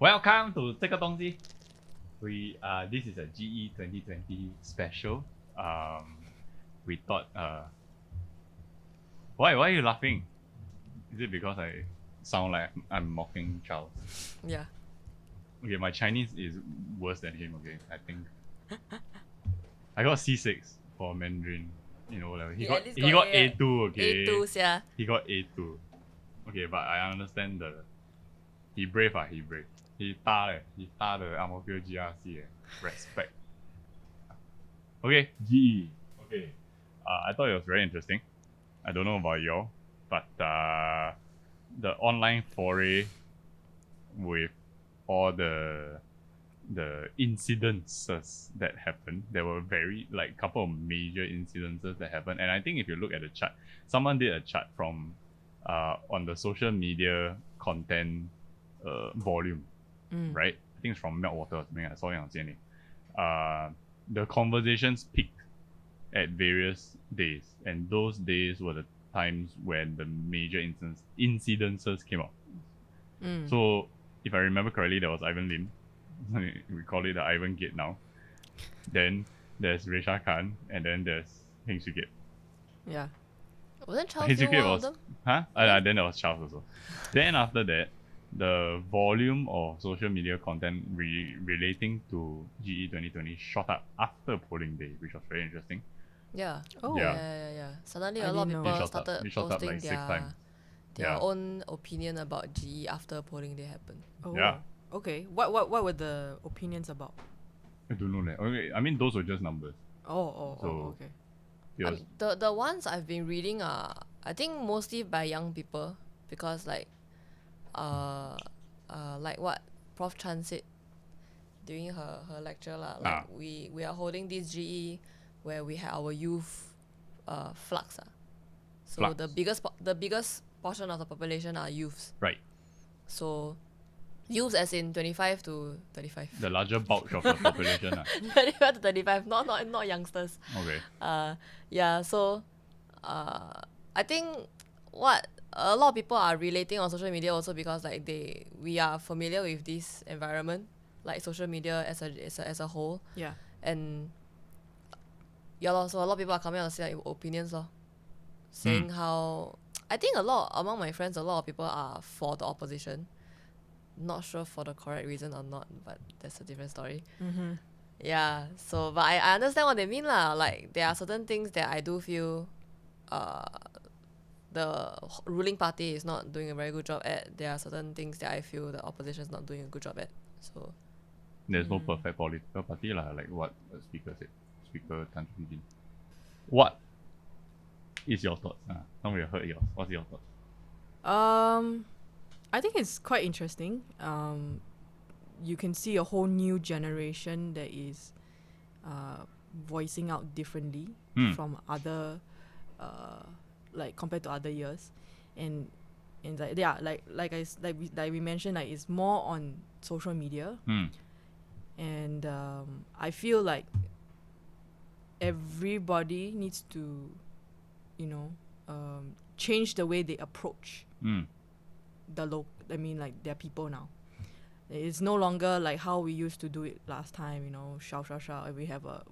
Welcome to 这个东西. This is a GE2020 special. We thought why are you laughing? Is it because I sound like I'm mocking Charles? Yeah. Okay, my Chinese is worse than him. Okay, I think I got C6 for Mandarin. You know, like he got A2. Okay, A2 yeah. he got A2. Okay, but I understand he brave. He brave. He 搭的 Ang Mo Kio GRC. Respect. Okay, GE. Okay. I thought it was very interesting. I don't know about y'all, but the online foray with all the incidences that happened, there were couple of major incidences that happened. And I think if you look at the chart, someone did a chart from on the social media content volume, right? I think it's from Meltwater or something. I saw it on CNN. The conversations peaked at various days, and those days were the times when the major incidences came up. So if I remember correctly, there was Ivan Lim. We call it the Ivan Gate now. Then there's Resha Khan, and then there's Heng Swee Keat. Yeah. Wasn't Charles Heng Swee one Keat of was, them? huh? Then there was Charles also. Then after that, the volume of social media content relating to GE2020 shot up after polling day, which was very interesting. Yeah. Oh. Yeah. Suddenly I a lot of didn't people know. started It shot up posting like 6 times. their own opinion about GE after polling day happened. Oh. Yeah. Okay. What were the opinions about? I don't know. Okay, I mean, those were just numbers. Oh, okay. It was, The ones I've been reading are, I think, mostly by young people, because like what Prof Chan said during her lecture lah. Like we are holding this GE where we have our youth flux. So Flux. the biggest portion of the population are youths. right. So youths as in 25 to 35. The larger bulk of the population. 25 to 35, not youngsters. Okay. Yeah, so I think what a lot of people are relating on social media also, because like we are familiar with this environment, like social media as a whole. Yeah. And yeah lor, so a lot of people are coming out and saying like, opinions lor, saying how I think among my friends, a lot of people are for the opposition. Not sure for the correct reason or not, but that's a different story. Yeah, so but I understand what they mean lah. Like there are certain things that I do feel the ruling party is not doing a very good job at. There are certain things that I feel the opposition is not doing a good job at. So There's no perfect political party lah, like what the speaker said. Speaker Tan Chun Jin. What is your thoughts? Now we heard yours. What's your thoughts? I think it's quite interesting. You can see a whole new generation that is voicing out differently from other, like compared to other years, and like yeah, like we mentioned, like it's more on social media, and I feel like everybody needs to, change the way they approach like their people now. It's no longer like how we used to do it last time, shout. We have a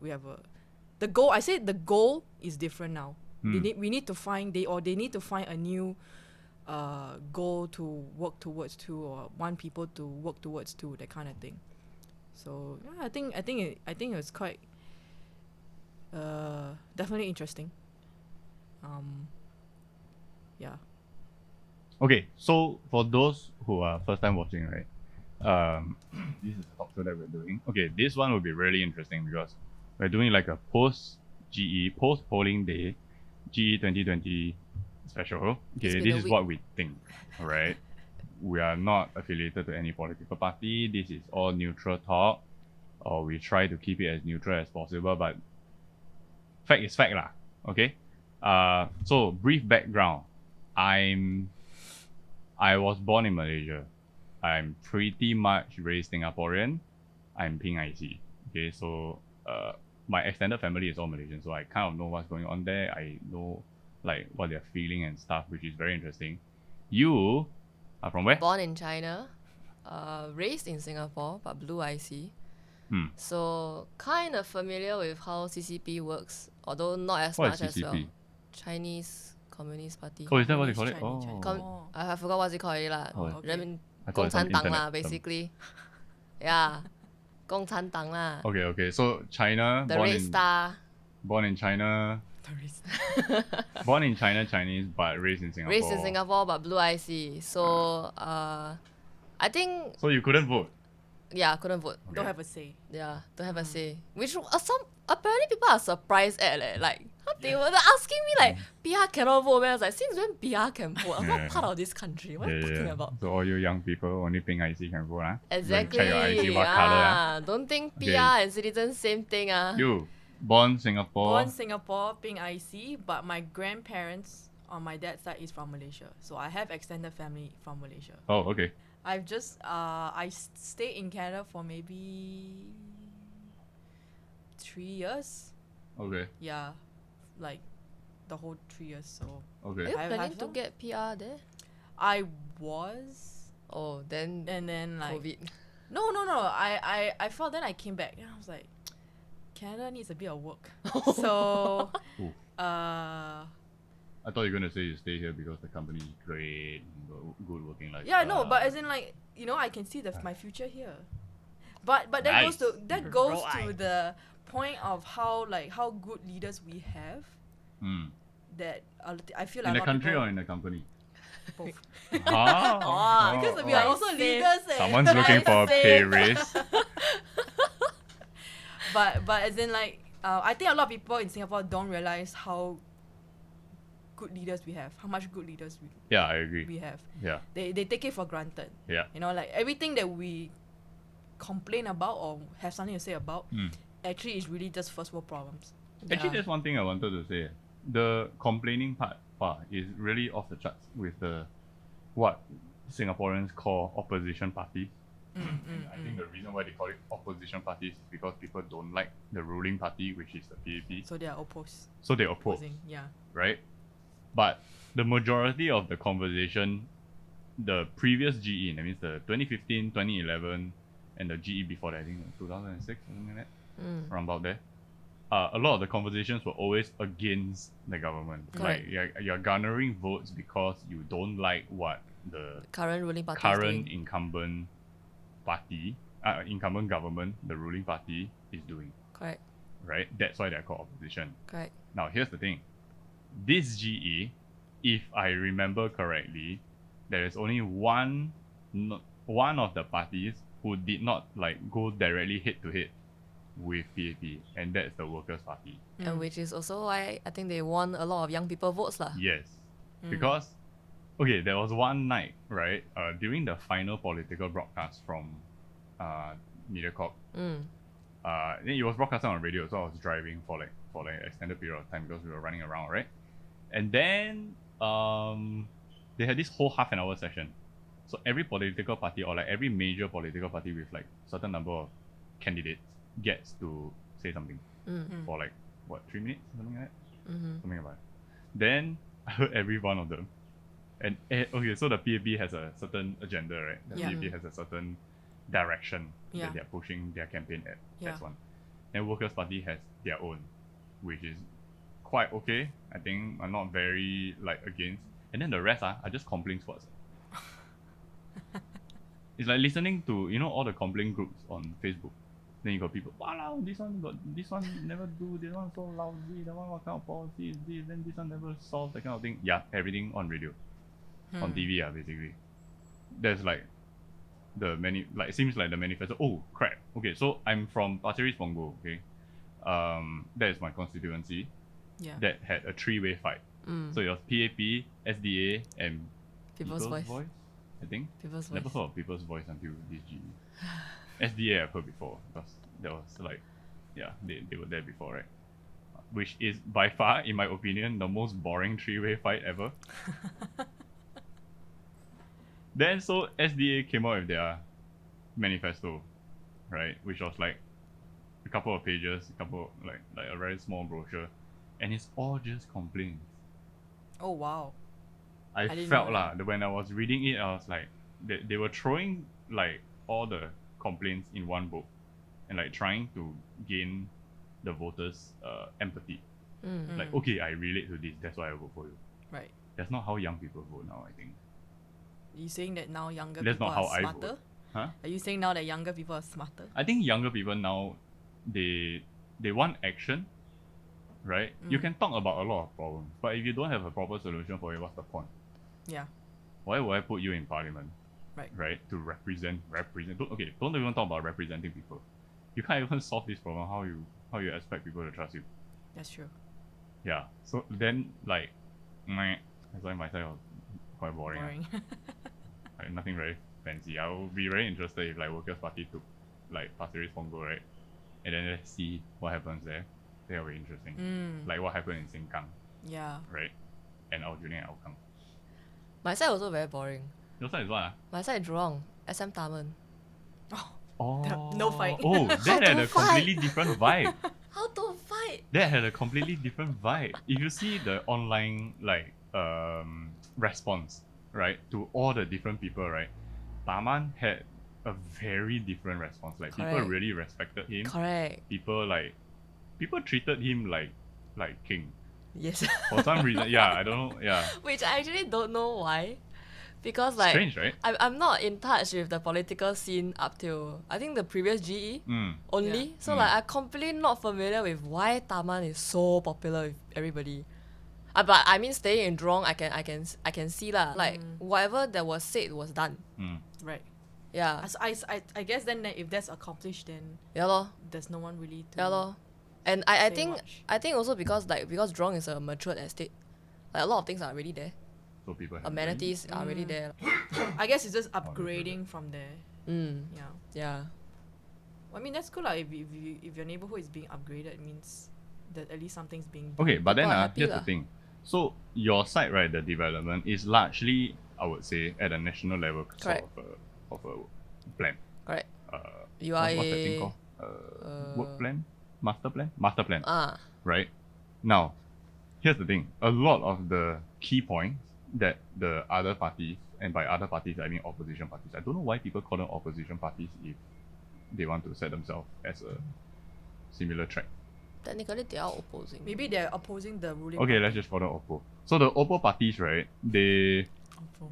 the goal. I say the goal is different now. They need to find a new goal to work towards to, or want people to work towards to, that kind of thing. So yeah, I think it was quite definitely interesting. Yeah. Okay, so for those who are first time watching, right? This is the talk show that we're doing. Okay, this one will be really interesting because we're doing like a post polling day GE 2020 special. Okay, this is what we think. Alright. We are not affiliated to any political party. This is all neutral talk. Or we try to keep it as neutral as possible, but fact is fact lah. Okay? So brief background. I was born in Malaysia. I'm pretty much raised Singaporean. I'm Ping IC. Okay, so my extended family is all Malaysian, so I kind of know what's going on there. I know like what they're feeling and stuff, which is very interesting. You are from where? born in China. raised in Singapore but blue IC. Hmm. So kind of familiar with how CCP works, although not as What much is as well. CCP? Chinese Communist Party. Oh, is that what they call it? Chinese, Oh. Chinese. I forgot what's it called already lah. Oh, okay. 人民 I thought it's some 共产党 internet lah, term. basically. Yeah. 共产党啦. Okay. So China, The Red Star. born in China, born in China, Chinese, but raised in Singapore. Raised in Singapore but blue IC. So I think So you couldn't vote. yeah, couldn't vote. Don't have a say. Yeah, don't have a say. Which some apparently people are surprised at like they were asking me like PR cannot vote. Man. I was like, since when PR can vote? I'm Yeah. not part of this country. What are you talking about? So all you young people, only pink IC can vote, huh? Exactly. Check your IC what colour, huh? Don't think PR Okay. and citizens same thing. You, born Singapore. Born Singapore, pink IC, but my grandparents on my dad's side is from Malaysia. So I have extended family from Malaysia. Oh, okay. I've just stayed in Canada for maybe 3 years. Okay. Yeah, like the whole 3 years. So Are Okay. you I've planning to not- get PR there? I was, Oh, then and then like COVID. no. I felt then I came back and I was like, Canada needs a bit of work. So Ooh. I thought you were gonna say you stay here because the company is great, good working life. yeah, no, but as in like, you know, I can see my future here. But that Nice. goes to the point of how good leaders we have. That I feel like in a the lot of country people- or in the company? both. Because We are also leaders. Someone's looking for a pay raise. But as in like, I think a lot of people in Singapore don't realize how good leaders we have, how much good leaders Yeah, I agree. we have. Yeah, They take it for granted. yeah. You know, like everything that we complain about or have something to say about actually is really just first world problems. Actually, Yeah. there's one thing I wanted to say. The complaining part is really off the charts with the what Singaporeans call opposition parties. I think the reason why they call it opposition parties is because people don't like the ruling party, which is the PAP. So they are opposed. So they oppose, Opposing, yeah. right? But the majority of the conversation, the previous GE, that means the 2015, 2011, and the GE before that, I think 2006, something like that, around about there. A lot of the conversations were always against the government. Correct. Like you're garnering votes because you don't like what the Current ruling party is current doing. incumbent party, incumbent government, the ruling party is doing, Correct. right? That's why they're called opposition. Correct. Now, here's the thing. This GE, if I remember correctly, there is only one of the parties who did not like go directly head to head with PAP, and that's the Workers' Party. And which is also why I think they won a lot of young people votes lah. Yes, because okay, there was one night, right, during the final political broadcast from MediaCorp. Then it was broadcasted on radio, so I was driving for like extended period of time because we were running around, right? And then they had this whole half an hour session. So every political party or like every major political party with like certain number of candidates gets to say something for like what 3 minutes, something like that, something about it. Then I heard every one of them, and okay, so the PAP has a certain agenda, right? The Yeah. PAP has a certain direction Yeah. that they're pushing their campaign at. Yeah. That's one. And Workers' Party has their own, which is quite okay. I think I'm not very like against. And then the rest are just complaint squads. It's like listening to all the complaint groups on Facebook. Then you got people, wow, this one never do, this one so lousy, that one what kind of policy is this, then this one never solve that kind of thing. Yeah, everything on radio. On TV, basically. There's like it seems like the manifesto. Oh crap. Okay, so I'm from Pasir Ris Punggol, okay? That is my constituency. Yeah. That had a 3-way fight. So it was PAP, SDA, and People's Voice. I think. People's Voice. Never heard of People's Voice until this GE. SDA I've heard before because there was like, yeah, they were there before, right? Which is by far, in my opinion, the most boring 3-way fight ever. Then so SDA came out with their manifesto, right? Which was like a couple of pages, like a very small brochure, and it's all just complaints. Oh wow. I didn't felt know that when I was reading it, I was like, they were throwing like all the complaints in one book and like trying to gain the voters' empathy. Like, okay, I relate to this, that's why I vote for you. Right. That's not how young people vote now, I think. Are you saying that now younger That's people not how are I smarter? vote. Huh? Are you saying now that younger people are smarter? I think younger people now, they want action, right? You can talk about a lot of problems, but if you don't have a proper solution for it, what's the point? Yeah. Why would I put you in parliament? Right. Right? To represent. Don't even talk about representing people. You can't even solve this problem. How you expect people to trust you? That's true. Yeah. So then like, that's why my side was quite boring. Boring. Like, nothing very fancy. I will be very interested if like Workers' Party took like Pasir Ris Punggol, right? And then let's see what happens there. That will be interesting. Like what happened in Sengkang, Yeah. right? And Aljunied and Hougang. My side also very boring. Your side is what? My side Jurong, SM Taman. Oh, No fight. Oh, that How had to a fight? completely different vibe. How to fight? That had a completely different vibe. If you see the online like response, right, to all the different people, right, Taman had a very different response. Like people Correct. really respected him. Correct. People treated him like king. Yes. For some reason, yeah, I don't know, yeah. Which I actually don't know why. Because like Strange, right? I'm not in touch with the political scene up till I think the previous GE only. Yeah. So like I'm completely not familiar with why Taman is so popular with everybody. But I mean staying in Jurong I can see lah. Like whatever that was said was done. Right. Yeah. I guess then that if that's accomplished, then Yeah lor. there's no one really to. Yeah lor. And I say think much. I think also because Jurong is a matured estate, like a lot of things are already there. So people have Amenities are already there. I guess it's just upgrading from there. Yeah. Yeah. I mean that's cool lah. If your neighborhood is being upgraded, it means that at least something's being. Okay, but then People are happy here's lah. the thing. So your side, right, the development is largely, I would say, at a national level Correct. sort of a plan. Correct. What's that thing called? Work plan? Master plan? Master plan. Right? Now, here's the thing. A lot of the key points that the other parties, and by other parties I mean opposition parties, I don't know why people call them opposition parties if they want to set themselves as a similar track. Technically they are opposing. Maybe they're opposing the ruling. Okay, let's just call them Oppo. So the Oppo parties, right, they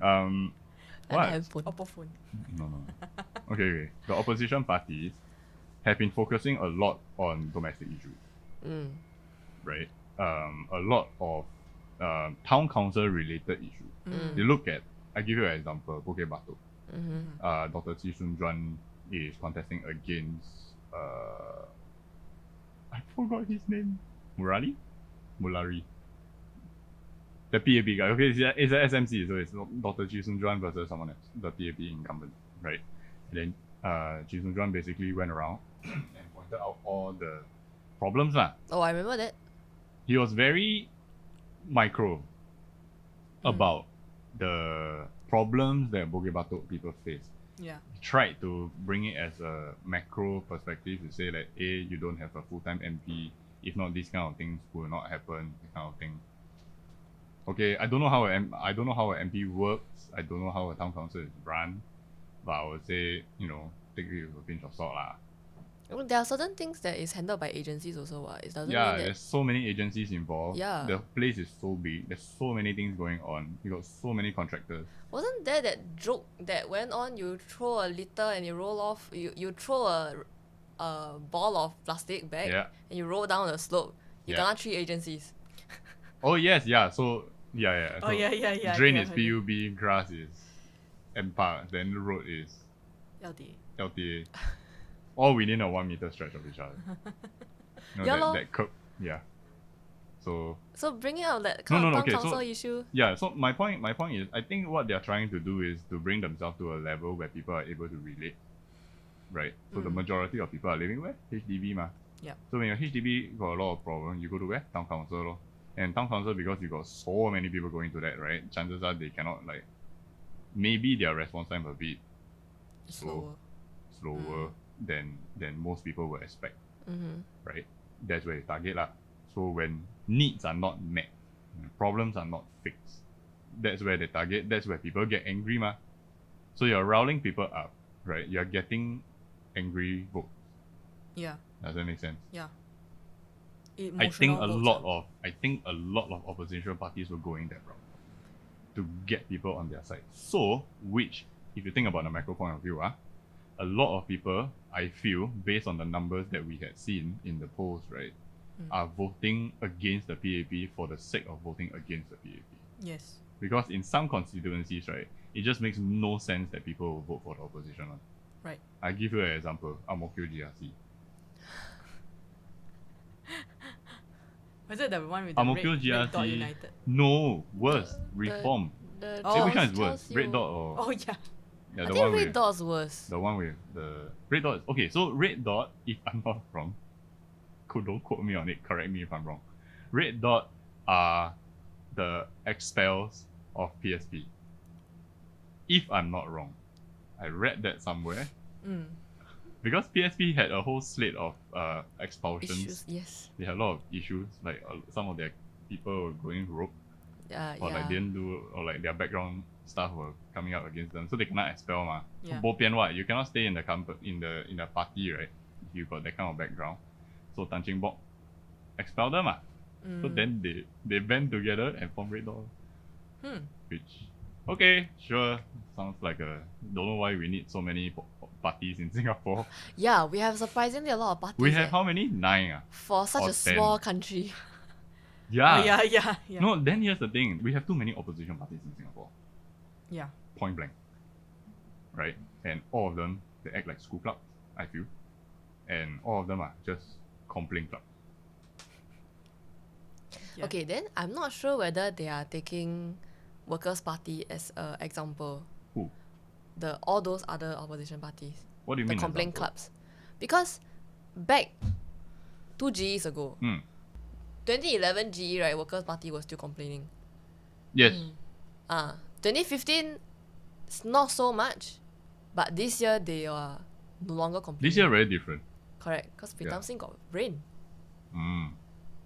And what? handphone. Oppo phone. No. Okay. The opposition parties have been focusing a lot on domestic issues, right? A lot of town council related issues. They look at, I give you an example, Bukit Batok. Dr. Chi Sun Juan is contesting against, I forgot his name. Mulari? The PAP guy. Okay, it's a SMC, so it's Dr. Chi Sun Juan versus someone else, the PAP incumbent, right? And then Chi Sun Juan basically went around and pointed out all the problems lah. Oh, I remember that. He was very micro about the problems that Bukit Batok people face. Yeah. He tried to bring it as a macro perspective to say that you don't have a full-time MP. If not, these kind of things will not happen. This kind of thing. Okay, I don't know how an MP works. I don't know how a town council is run, but I would say take it with a pinch of salt lah. Well, there are certain things that is handled by agencies also. It doesn't Yeah, mean that. there's so many agencies involved. Yeah. The place is so big. There's so many things going on. You got so many contractors. Wasn't there that joke that went on? You throw a litter and you roll off. You throw a ball of plastic bag and you roll down the slope. You Yeah. kena 3 agencies. Oh yes, yeah. So yeah. Oh So yeah. Drain yeah, is I heard PUB, grass is MPAR, then the road is it. LDA. LTA. All within a 1 meter stretch of each other. Yeah lor. that curb. Yeah. So So bringing out that No, kind no, of no, town okay, so- council issue. yeah, so my point is I think what they're trying to do is to bring themselves to a level where people are able to relate. Right? So the majority of people are living where? HDB ma. Yep. So when your HDB got a lot of problems, you go to where? Town council lor. And town council, because you got so many people going to that, right? Chances are they cannot maybe their response time a bit slower than most people would expect. Right? That's where they target lah. So when needs are not met, problems are not fixed, that's where they target. That's where people get angry ma. So you're riling people up, right? You're getting angry votes. Yeah. Does that make sense? Yeah. I think Emotional votes, a lot of opposition parties were going that route to get people on their side. So, which, if you think about the macro point of view, a lot of people, I feel, based on the numbers that we had seen in the polls, right, are voting against the PAP for the sake of voting against the PAP. Yes. Because in some constituencies, right, it just makes no sense that people will vote for the opposition one. Right. I give you an example, Ang Mo Kio GRC. Was it the one with the Ang Mo red, Kio red dot GRC. United? No, worse, Reform. Oh. Which one is tells worse? Red you- dot or Oh yeah. yeah, I the think one red with dot's worse. the one with the red dot. Okay, so red dot, if I'm not wrong, don't quote me on it. Correct me if I'm wrong. Red dot are the expels of PSP. If I'm not wrong, I read that somewhere. Because PSP had a whole slate of expulsions. Issues, yes. They had a lot of issues, like some of their people were going rogue, or like didn't do, or like their background staff were coming out against them, so they cannot expel ma. Yeah. Bo pian what? You cannot stay in the in the party, right? If you got that kind of background. So Tan Cheng Bock expelled them So then they band together and formed Red Dot. Which, okay, sure, sounds like a, don't know why we need so many parties in Singapore. Yeah, we have surprisingly a lot of parties. We have how many? 9 for such or a 10. small country. Yeah. Oh, yeah. No, then here's the thing. We have too many opposition parties in Singapore. Yeah. Point blank. Right? And all of them, they act like school clubs, I feel. And all of them are just complaint clubs. Yeah. Okay, then I'm not sure whether they are taking Workers' Party as an example. Who? All those other opposition parties. What do you The mean? complaint example? clubs. Because back 2 GEs ago, 2011 GE, right, Workers' Party was still complaining. Yes. 2015, it's not so much. But this year, they are no longer complaining. This year very different. Correct. Because Pritam Singh got brain. Mm.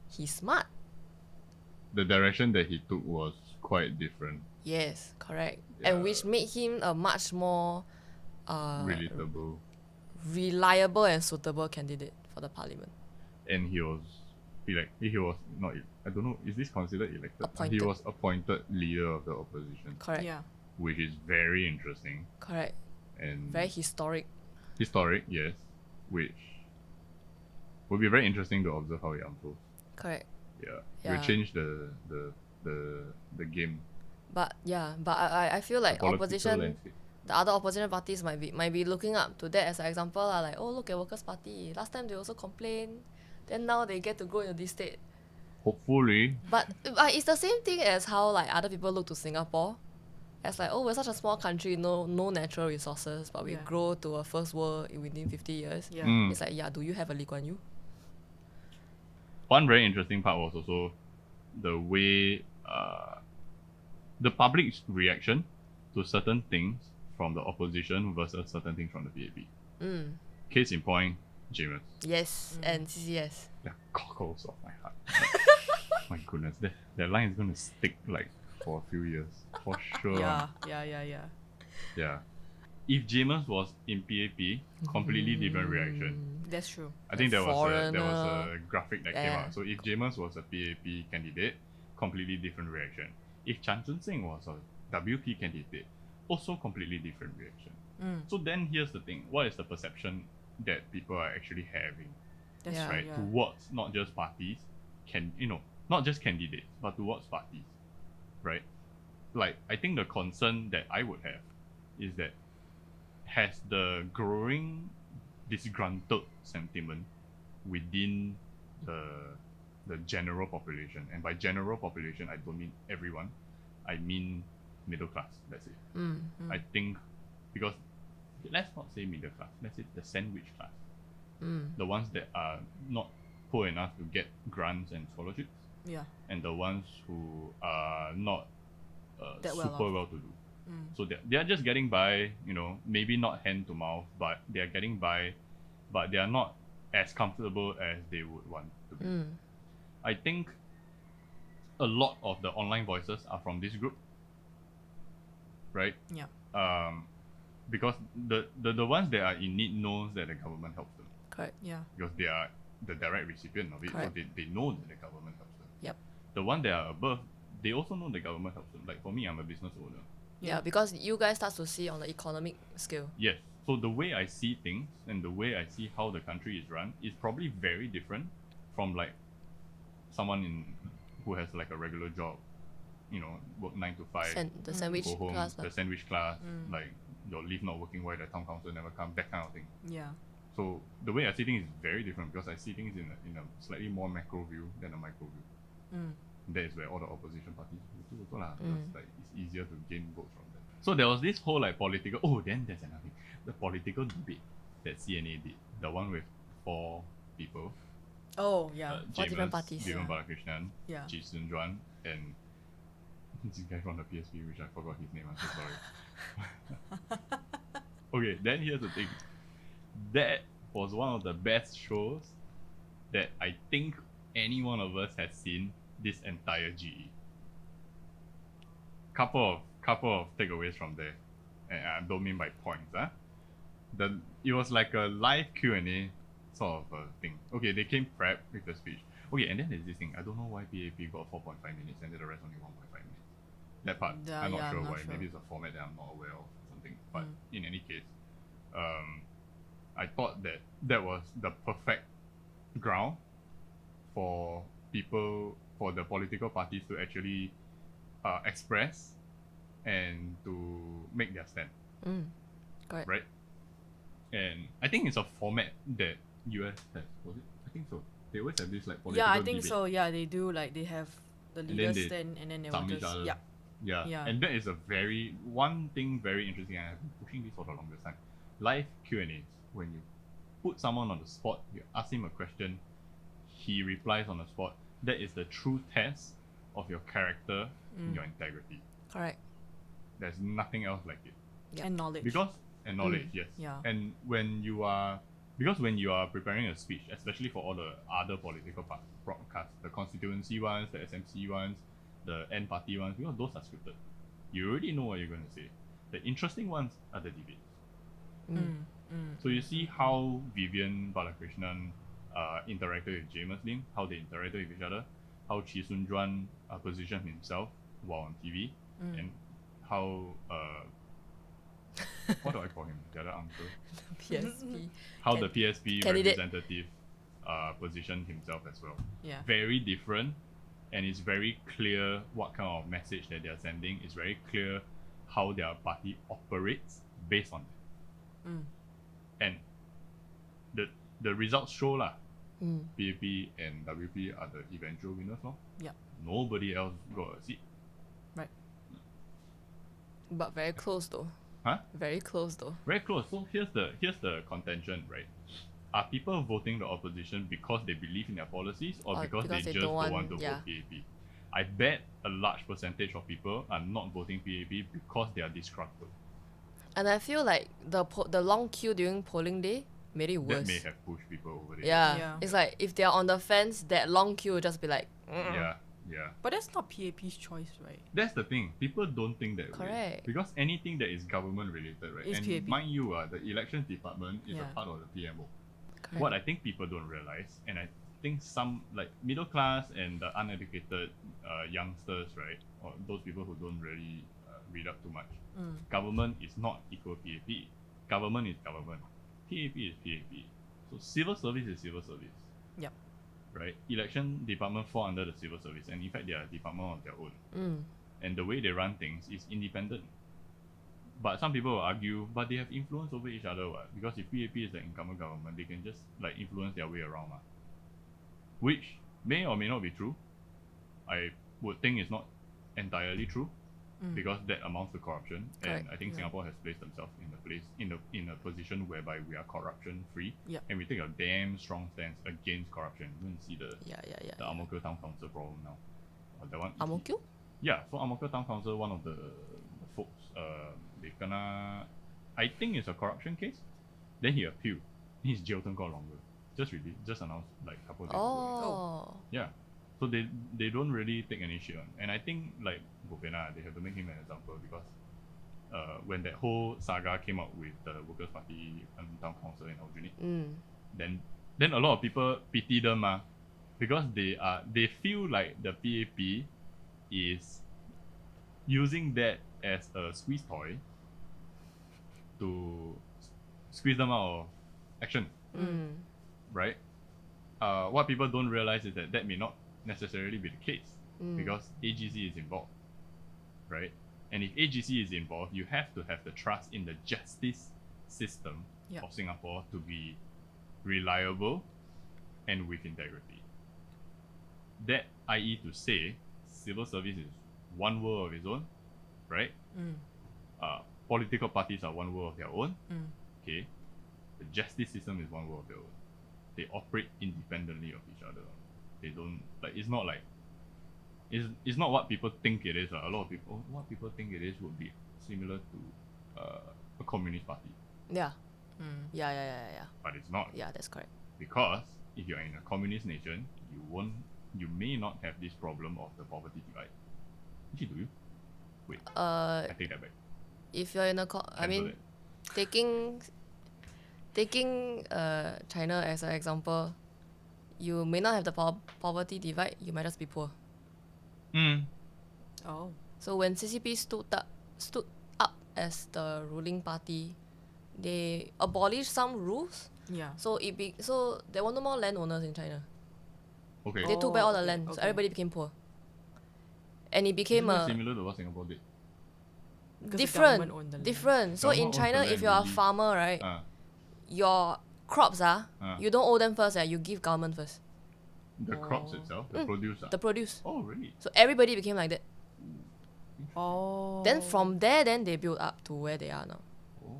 He's smart. The direction that he took was quite different. Yes, correct. Yeah. And which made him a much more Relatable. reliable and suitable candidate for the parliament. And he was not, I don't know, is this considered elected? Appointed. He was appointed leader of the opposition, Correct. Yeah. which is very interesting Correct. and Very historic. historic, yes, which will be very interesting to observe how it unfolds. Correct. Yeah. Will change the game. But I feel like the political opposition, landscape. the other opposition parties might be looking up to that as an example. Like, oh, look at Workers' Party. Last time they also complained. Then now they get to go into this state. Hopefully, But it's the same thing as how like other people look to Singapore. As like, oh, we're such a small country, no natural resources, but we grow to a first world within 50 years. Yeah. Mm. It's like, yeah, do you have a Lee Kuan Yew? one very interesting part was also the way the public's reaction to certain things from the opposition versus certain things from the PAP. Case in point, Jamus. Yes, and CCS. The cockles of my heart. My goodness, that line is going to stick like for a few years, for sure. Yeah. Yeah. If Jamus was in PAP, completely different reaction. That's true. I think there was a Foreigner. graphic that came out. So if Jamus was a PAP candidate, completely different reaction. If Chan Chun Sing was a WP candidate, also completely different reaction. So then here's the thing: what is the perception that people are actually having, That's Yeah. true. right? Towards not just parties, not just candidates, but towards parties, right? Like, I think the concern that I would have is that has the growing disgruntled sentiment within the general population, and by general population I don't mean everyone, I mean middle class, let's say. I think, because let's not say middle class, let's say the sandwich class, the ones that are not poor enough to get grants and scholarships, Yeah. and the ones who are not That well super off. well to do. So they are just getting by, maybe not hand to mouth, but they are getting by, but they are not as comfortable as they would want to be. I think a lot of the online voices are from this group, right? Yeah. because the ones that are in need knows that the government helps them Correct. Yeah. because they are the direct recipient of it, so Correct. they know that the government helps them. Yep. The one that are above, they also know the government helps them. Like for me, I'm a business owner. Yeah, because you guys start to see on the economic scale. Yes. So the way I see things and the way I see how the country is run is probably very different from like someone who has like a regular job, work 9 to 5, The sandwich go home, class. the sandwich class, like your leave not working, why the town council never come, that kind of thing. Yeah. So the way I see things is very different because I see things in a slightly more macro view than a micro view. That is where all the opposition parties do also lah, because like it's easier to gain votes from them. So there was this whole like political. Oh, then there's another thing. The political debate that CNA did, the one with 4 people. Oh yeah. 4 different parties. Vivian Balakrishnan, Yeah. Sunjuan, and this guy from the PSP, which I forgot his name. I'm so sorry. Okay, then here's the thing. That was one of the best shows that I think any one of us has seen this entire GE. Couple of takeaways from there, and I don't mean by points. It was like a live Q&A sort of a thing. Okay, they came prepped with the speech. Okay, and then there's this thing. I don't know why PAP got 4.5 minutes and then the rest only 1.5 minutes. That part, Yeah, I'm not yeah, sure I'm not why. sure. Maybe it's a format that I'm not aware of or something. But in any case, I thought that was the perfect ground for the political parties to actually express and to make their stand, Correct. right? And I think it's a format that US has. Was it? I think so. They always have this like political Yeah, I think debate. so. Yeah, they do. Like they have the then leaders they stand, and then they will thumb each just other. yeah. Yeah. Yeah. And that is one thing very interesting, and I've been pushing this for the longest time. Live Q&As, when you put someone on the spot, you ask him a question, he replies on the spot. That is the true test of your character and your integrity. Correct. There's nothing else like it. Yep. And knowledge. And knowledge, yes. Yeah. And when you are preparing a speech, especially for all the other political broadcasts, the constituency ones, the SMC ones, the N party ones, because those are scripted. You already know what you're going to say. The interesting ones are the debates. So you see how Vivian Balakrishnan interacted with James Lim, how they interacted with each other, how Chee Soon Juan positioned himself while on TV, and how what do I call him? The other uncle. PSP. How the PSP Candidate. representative positioned himself as well. Yeah. Very different, and it's very clear what kind of message that they are sending. It's very clear how their party operates based on that. And the results show lah. PAP and WP are the eventual winners lor. Yeah. Nobody else got a seat. Right. But very close though. Huh? Very close though. Very close. So here's the contention, right? Are people voting the opposition because they believe in their policies or because they just don't want to vote PAP? I bet a large percentage of people are not voting PAP because they are disgruntled. And I feel like the long queue during polling day made it worse. That may have pushed people over there. Yeah. It's like if they're on the fence, that long queue will just be like. Yeah. But that's not PAP's choice, right? That's the thing. People don't think that way. Correct. Because anything that is government related, right? Is And PAP. mind you, the elections department is Yeah. a part of the PMO. Correct. What I think people don't realize, and I think some like middle class and the uneducated youngsters, right, or those people who don't really read up too much, government is not equal PAP. Government is government. PAP is PAP. So civil service is civil service. Yep. Right? Election department fall under the civil service, and in fact they are a department of their own. And the way they run things is independent. But some people will argue, but they have influence over each other, what? Because if PAP is the incumbent government, they can just like influence their way around, which may or may not be true. I would think it's not entirely true, because that amounts to corruption. Correct. And I think Singapore has placed themselves in a position whereby we are corruption free, Yep. and we take a damn strong stance against corruption. You can see the Ang Mo Kio Town Council problem now. That one. Ang Mo Kio? Yeah, so Ang Mo Kio Town Council, one of the folks, they kena, I think it's a corruption case. Then he appealed. His jail term got longer. Just announced like a couple of days ago. Oh. Yeah. So they don't really take any shit on. And I think like Bopena, they have to make him an example because when that whole saga came out with the Workers' Party town council in Aljunied, then a lot of people pity them, because they feel like the PAP is using that as a squeeze toy to squeeze them out of action, right? What people don't realize is that may not necessarily be the case, because AGC is involved, right? And if AGC is involved, you have to have the trust in the justice system of Singapore to be reliable and with integrity. That, i.e. to say, civil service is one world of its own, right? Political parties are one world of their own. Okay, the justice system is one world of their own. They operate independently of each other. They don't it's not like it's not what people think it is. A lot of people, what people think it is would be similar to a communist party. Yeah. Yeah. But it's not. Yeah, that's correct. Because if you're in a communist nation, you may not have this problem of the poverty divide. Actually, do you? Wait, I take that back. If you're in a taking China as an example, you may not have the poverty divide, you might just be poor. Oh. So when CCP stood up as the ruling party, they abolished some rules. Yeah. So so there were no more landowners in China. Okay. They took back all the okay, land, so okay. everybody became poor. And it became Isn't that similar to what Singapore did? Because the government different. owned the land. Different. So in Government owns the China, land, if you're a really. farmer, right, your crops you don't owe them first, you give government first. The crops itself, the produce. The produce. Oh, really? So everybody became like that. Oh. Then from there, then they built up to where they are now. Oh.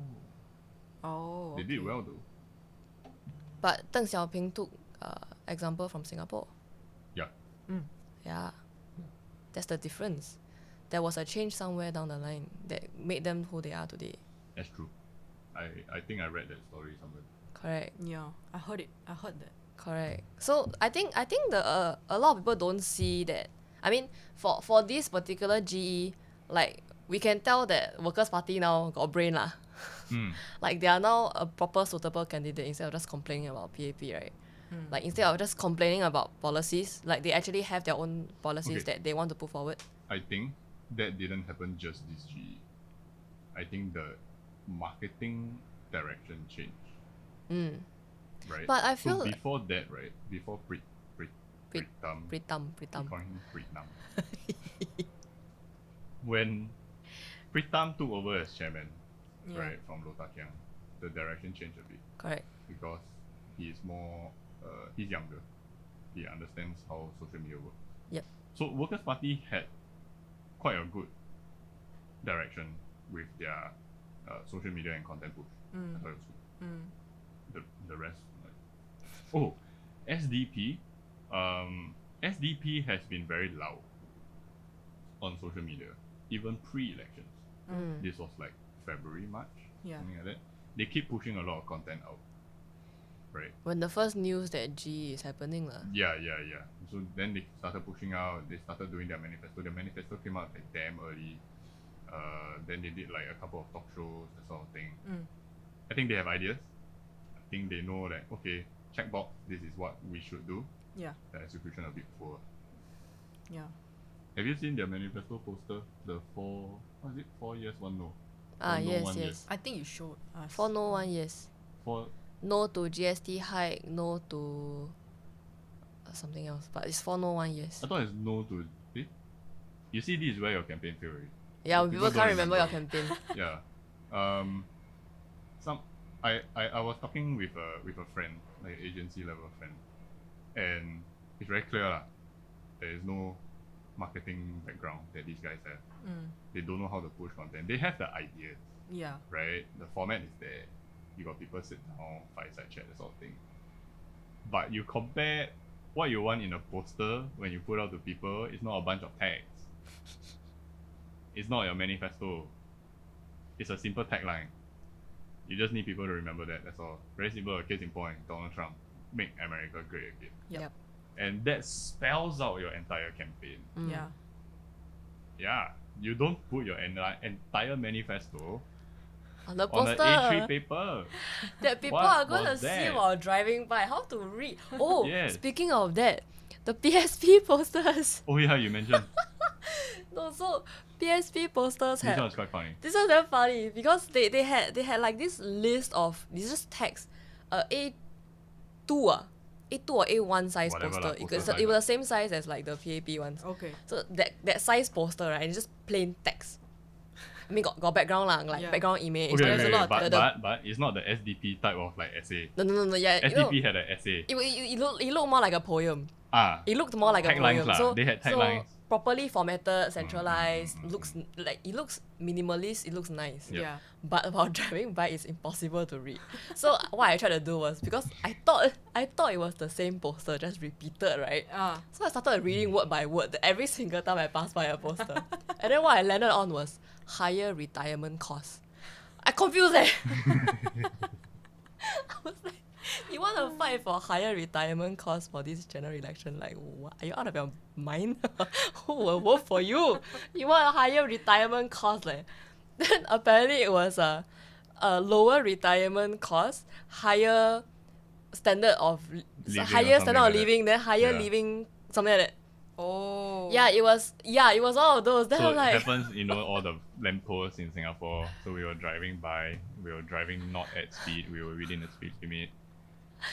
Oh. They did well though. But Deng Xiaoping took example from Singapore. Yeah. Yeah. That's the difference. There was a change somewhere down the line that made them who they are today. That's true. I think I read that story somewhere. Correct. Yeah, I heard it. I heard that. Correct. So I think the a lot of people don't see that. I mean, for this particular GE, like we can tell that Workers' Party now got brain lah. Like they are now a proper suitable candidate instead of just complaining about PAP, right? Like instead of just complaining about policies, like they actually have their own policies that they want to put forward. I think that didn't happen just this GE. I think the marketing direction changed. Right? But I feel so like- before that, right? Before Pritam. Pritam. Calling him Pritam. When Pritam took over as chairman, right, from Lota Kiang, the direction changed a bit Correct. because he's more, he's younger. He understands how social media works. Yep. So Workers' Party had quite a good direction with their social media and content push. I thought it was good. The rest, like, SDP. SDP has been very loud on social media, even pre-elections. This was like February, March, something like that. They keep pushing a lot of content out, right? When the first news that GE is happening lah. Yeah. So then they started pushing out. They started doing their manifesto. Their manifesto came out like damn early. Then they did like a couple of talk shows, that sort of thing. I think they have ideas. I think they know that okay, checkbox, this is what we should do. Yeah. The execution a bit poor. Yeah. Have you seen their manifesto poster? The 4 years, 1 no. Yes. I think you showed us. 4 no, 1 yes. No to GST hike, no to something else. But it's 4 no, 1 yes. I thought it's no to. You see, this is where your campaign failed already. Yeah, People people can't don't remember your remember. campaign. Yeah. I was talking with a friend, like an agency level friend, and it's very clear lah. There is no marketing background that these guys have. They don't know how to push content. They have the ideas, Yeah. right? The format is there. You got people sit down, fireside chat, that sort of thing. But you compare what you want in a poster when you put out to people, it's not a bunch of tags. It's not your manifesto. It's a simple tagline. You just need people to remember that, that's all. Very simple, a case in point, Donald Trump, make America great again. Yep. And that spells out your entire campaign. Yeah. Yeah. You don't put your entire manifesto On the on an poster. A3 paper. That people What are going to was see that? while driving by. How to read. Oh, Yes. speaking of that, the PSP posters. Oh yeah, you mentioned. No, so PSP posters This had. one was quite funny. This was very funny because they had like this list of this just text, A2 A2 or A1 size Whatever poster. lah, poster size It was lah. the same size as like the PAP ones. Okay. So that size poster, right, it's just plain text. I mean, got background lah, like Yeah. background image. Okay, There's okay, a lot. but it's not the SDP type of like essay. No, yeah. You know, SDP had an essay. it looked more like a poem. It It looked more like a Taglines poem. lah. So They had so taglines. properly formatted, centralized. Looks like it looks minimalist. It looks nice. Yep. Yeah. But while driving by, it's impossible to read. So what I tried to do was, because I thought it was the same poster, just repeated, right? So I started reading word by word every single time I passed by a poster. And then what I landed on was higher retirement costs. I confused I was like, you want to fight for higher retirement costs for this general election? Like, what? Are you out of your mind? Who will vote for you? You want a higher retirement cost? Like, then apparently it was a lower retirement cost, higher standard of Living or higher something standard of like that. living, then higher Yeah. living, something like that. Oh. Yeah, it was all of those. Then So I'm it like, happens, all the lampposts in Singapore. So we were driving by, we were driving not at speed, we were within the speed limit.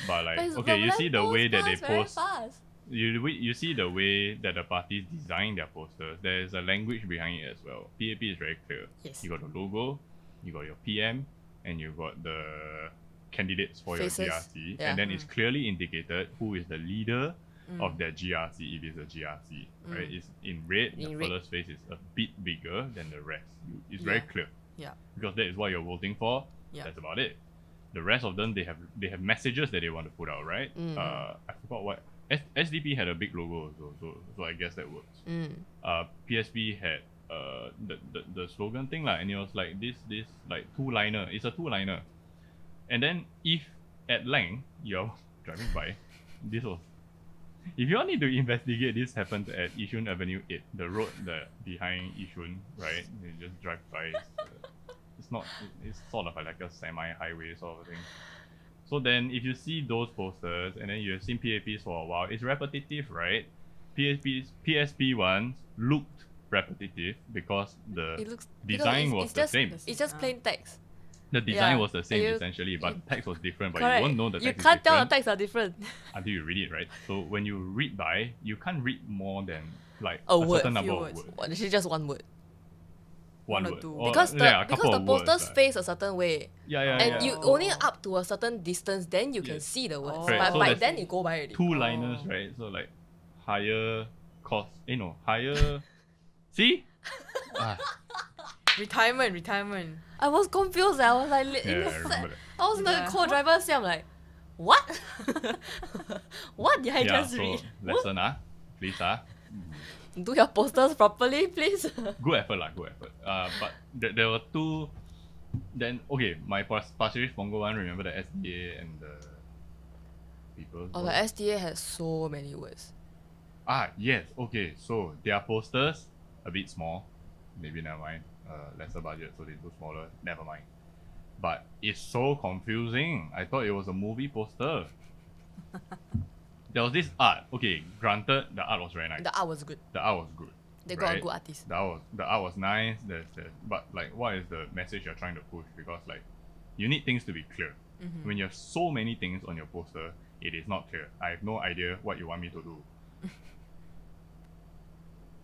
But like, but it's- okay, the you see the lamppost way that they pass very post, fast. you see the way that the parties design their posters. There's a language behind it as well. PAP is very clear. Yes. You got the logo, you got your PM, and you got the candidates for Faces. your GRC, Yeah. and then it's clearly indicated who is the leader of that GRC if it's a GRC, right? It's in red. In the red. fellow's face is a bit bigger than the rest. It's very Yeah. clear Yeah. because that is what you're voting for. Yeah. That's about it. The rest of them, they have messages that they want to put out, right? I forgot what SDP had a big logo, so I guess that works. PSP had the slogan thing lah, and it was like this like two-liner. It's a two-liner, and then if at length you're driving by, this was. If you all need to investigate, this happened at Yishun Avenue 8, the road behind Yishun, right? You just drive by. It's sort of like a semi-highway sort of thing. So then, if you see those posters and then you have seen PAPs for a while, it's repetitive, right? PSP ones looked repetitive because the It looks design was the same. It's just plain text. The design Yeah. was the same And you- essentially, but the text was different. But Correct. you won't know the You text can't is tell the different texts are different. until you read it, right? So when you read by, you can't read more than like A word. certain number Few of words. words. Well, actually, just one word. One or word. two. Or, Because yeah, a because couple the of posters words, face a certain way, Yeah, and yeah. you only up to a certain distance, then you can Yes. see the words. Correct. But So by there's then you go by already. Two liners, Oh. right? So like higher cost, higher. See? Retirement. I was confused. I was like, Yeah, I remember that. I was in the Yeah. co-driver seat. I'm like, what? What did I Yeah, just so read? lesson please Do your posters properly, please. good effort good effort. But there were two. Then okay, my Pasir Ris Punggol one. Remember the SDA and the people. Oh, the SDA has so many words. Yes. Okay, so their posters a bit small. Maybe never mind. Lesser budget, so they do smaller. Never mind. But it's so confusing. I thought it was a movie poster. There was this art. Okay, granted, the art was very nice. The art was good. The art was good. They got a right? good artist. The art was nice. But like, what is the message you're trying to push? Because like, you need things to be clear. When you have so many things on your poster, it is not clear. I have no idea what you want me to do.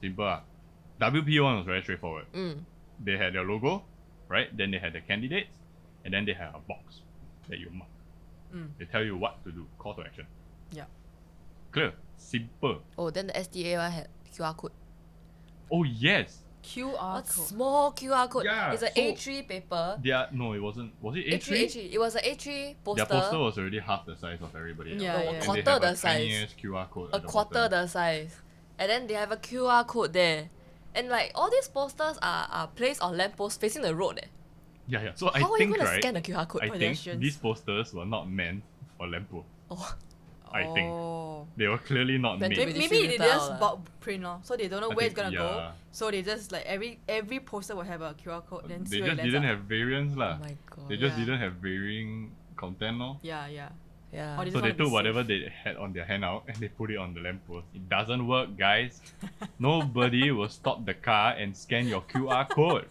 Simple. WP one was very straightforward. They had their logo, right? Then they had the candidates, and then they had a box that you mark. They tell you what to do. Call to action. Yeah. Clear. Simple. Oh, then the SDA one had QR code. Oh yes. QR A code. small QR code. Yeah, It's an so- A3 paper. No, it wasn't. Was it A3, A3? A3. It was an A3 poster. Their poster was already half the size of everybody else. Yeah, No, yeah. a And quarter they have the a size. tiniest QR code. A at the quarter bottom. the size. And then they have a QR code there. And like all these posters are placed on lampposts facing the road. Yeah. So How I are you think gonna right. scan the QR code? I think Pedestrians. these posters were not meant for lamppost. Oh. I think. Oh. They were clearly not Then made. to Maybe they distributor just lah. bulk print lor, so they don't know I where it's think, gonna go. yeah. So they just like every poster will have a QR code. Then They see where just it didn't lands have variants lah. Oh my god. They just Yeah. didn't have varying content lor. Yeah, yeah. Yeah. Or they So just they wanna be took whatever safe. they had on their handout and they put it on the lamppost. It doesn't work, guys. Nobody will stop the car and scan your QR code.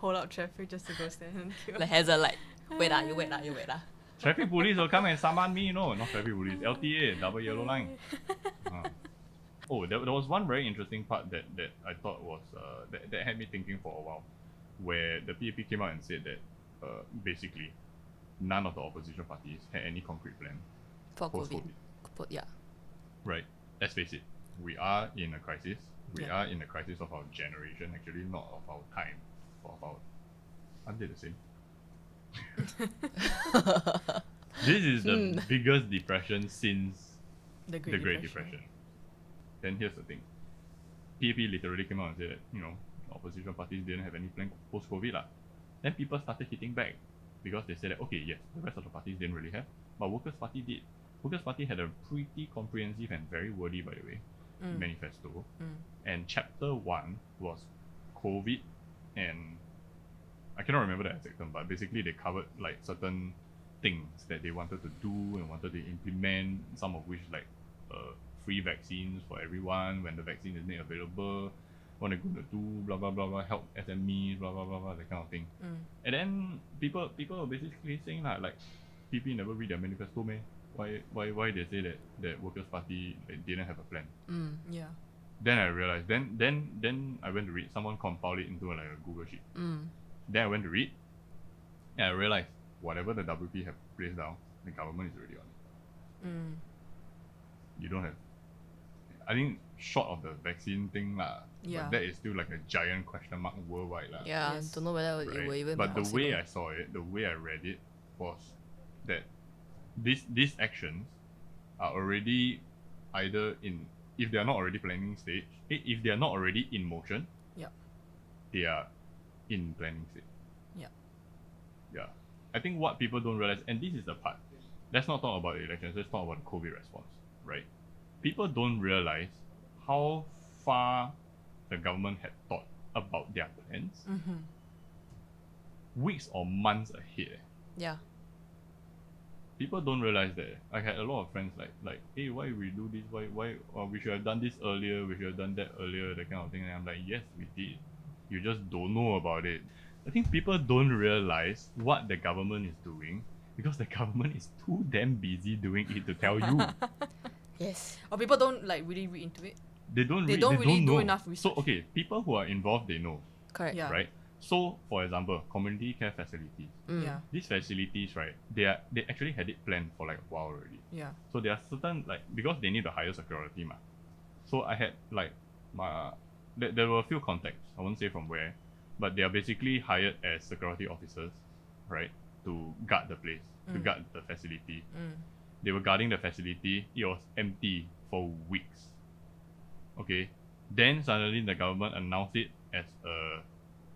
Hold up traffic just to go stand and queue. Like hazard light. Wait ah, you wait ah, you wait ah. Traffic police will come and summon me, no, not traffic police. LTA, double yellow line. Oh, there was one very interesting part that I thought was that had me thinking for a while, where the PAP came out and said that basically none of the opposition parties had any concrete plan For COVID. post-COVID. Yeah. Right. Let's face it, we are in a crisis. We Yeah. are in the crisis of our generation, actually, not of our time. Of our, aren't they the same? This is the biggest depression since The the Great Depression. Then here's the thing. PAP literally came out and said that, opposition parties didn't have any plan post-COVID lah. Then people started hitting back because they said that, okay, yes, the rest of the parties didn't really have, but Workers' Party did. Workers' Party had a pretty comprehensive and very wordy, by the way, manifesto. And chapter 1 was COVID, and I cannot remember the exact term, but basically they covered like certain things that they wanted to do and wanted to implement, some of which like free vaccines for everyone when the vaccine is made available, what they're going to do, blah blah blah blah, help SMEs, blah blah blah blah, that kind of thing. And then people were basically saying like PP never read their manifesto, man. Why they say that Workers' Party didn't have a plan? Yeah. Then I realized. Then I went to read. Someone compiled it into like a Google sheet. Then I went to read, and I realized whatever the WP have placed down, the government is already on it. You don't have. I think short of the vaccine thing lah. Yeah. But that is still like a giant question mark worldwide lah. Yeah. Yes. Don't know whether it Right? will even But be the way possible. I saw it, the way I read it was that these actions are already either in, if they are not already planning stage, if they are not already in motion, they are in planning stage. Yeah. I think what people don't realize, and this is the part, let's not talk about the elections, let's talk about the COVID response, right? People don't realize how far the government had thought about their plans weeks or months ahead. Yeah. People don't realize that. I had a lot of friends like, hey, why we do this? Why we should have done this earlier? We should have done that earlier. That kind of thing. And I'm like, yes, we did. You just don't know about it. I think people don't realize what the government is doing because the government is too damn busy doing it to tell you. Yes. Or people don't like really read into it. They don't They don't really know. do enough research. So okay, people who are involved, they know, Correct. Yeah. right? So for example, community care facilities. Yeah. These facilities, right? They actually had it planned for like a while already. Yeah. So there are certain because they need to hire security ma. So I had there were a few contacts. I won't say from where, but they are basically hired as security officers, right, to guard the place, to guard the facility. They were guarding the facility. It was empty for weeks. Okay, then suddenly the government announced it as a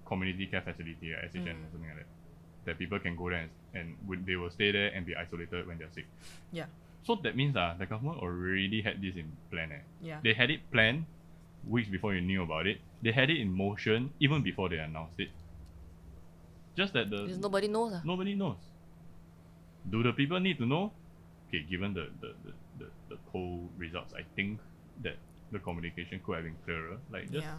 community care facility, SHN or something like that. That people can go there and they will stay there and be isolated when they're sick. Yeah. So that means the government already had this in plan. Yeah. They had it planned weeks before you knew about it. They had it in motion even before they announced it. Just that Because nobody knows. nobody knows. Do the people need to know? Okay, given the poll results, I think that the communication could have been clearer. Like just Yeah.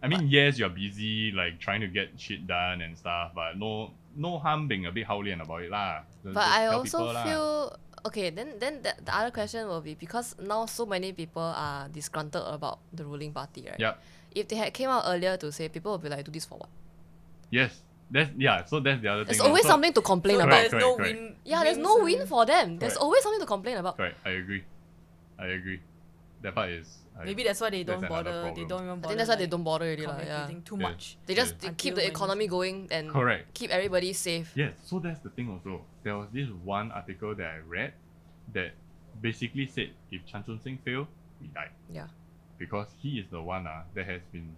I mean, yes, you're busy, like trying to get shit done and stuff, but no harm being a bit howlian about it lah. Just But I tell also people lah. feel okay. Then the other question will be because now so many people are disgruntled about the ruling party, right? Yep. If they had came out earlier to say, people will be like, do this for what? Yes, so that's the other thing. There's always So- something to complain So about. Correct, there's no correct. win. Yeah, there's no win for them. There's Correct. always something to complain about. Correct, I agree. That part is. Maybe that's why they That's don't another bother. They problem. don't even bother. I think that's why they like, don't bother already, lah. Yeah. communicating too Yeah. much. They just Yeah. keep Until the when economy going and Correct. keep everybody safe. Yes, so that's the thing also. There was this one article that I read that basically said if Chan Chun Sing fail, we die. Yeah. Because he is the one that has been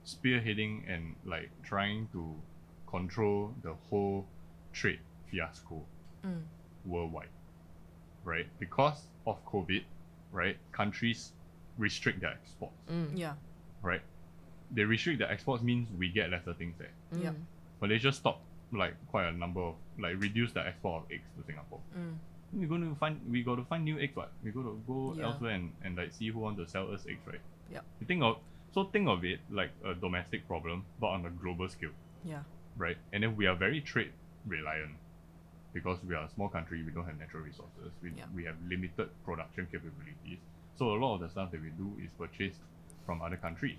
spearheading and like trying to control the whole trade fiasco worldwide. right? Because of COVID, right? Countries restrict their exports, Yeah. right? They restrict their exports means we get lesser things there. Yep. Malaysia stopped like quite a number of reduce the export of eggs to Singapore. We got to find new eggs, what? We got to go elsewhere and like see who wants to sell us eggs, right? Yep. Think of it like a domestic problem, but on a global scale, Yeah. right? And then we are very trade reliant because we are a small country. We don't have natural resources. We have limited production capabilities. So a lot of the stuff that we do is purchased from other countries,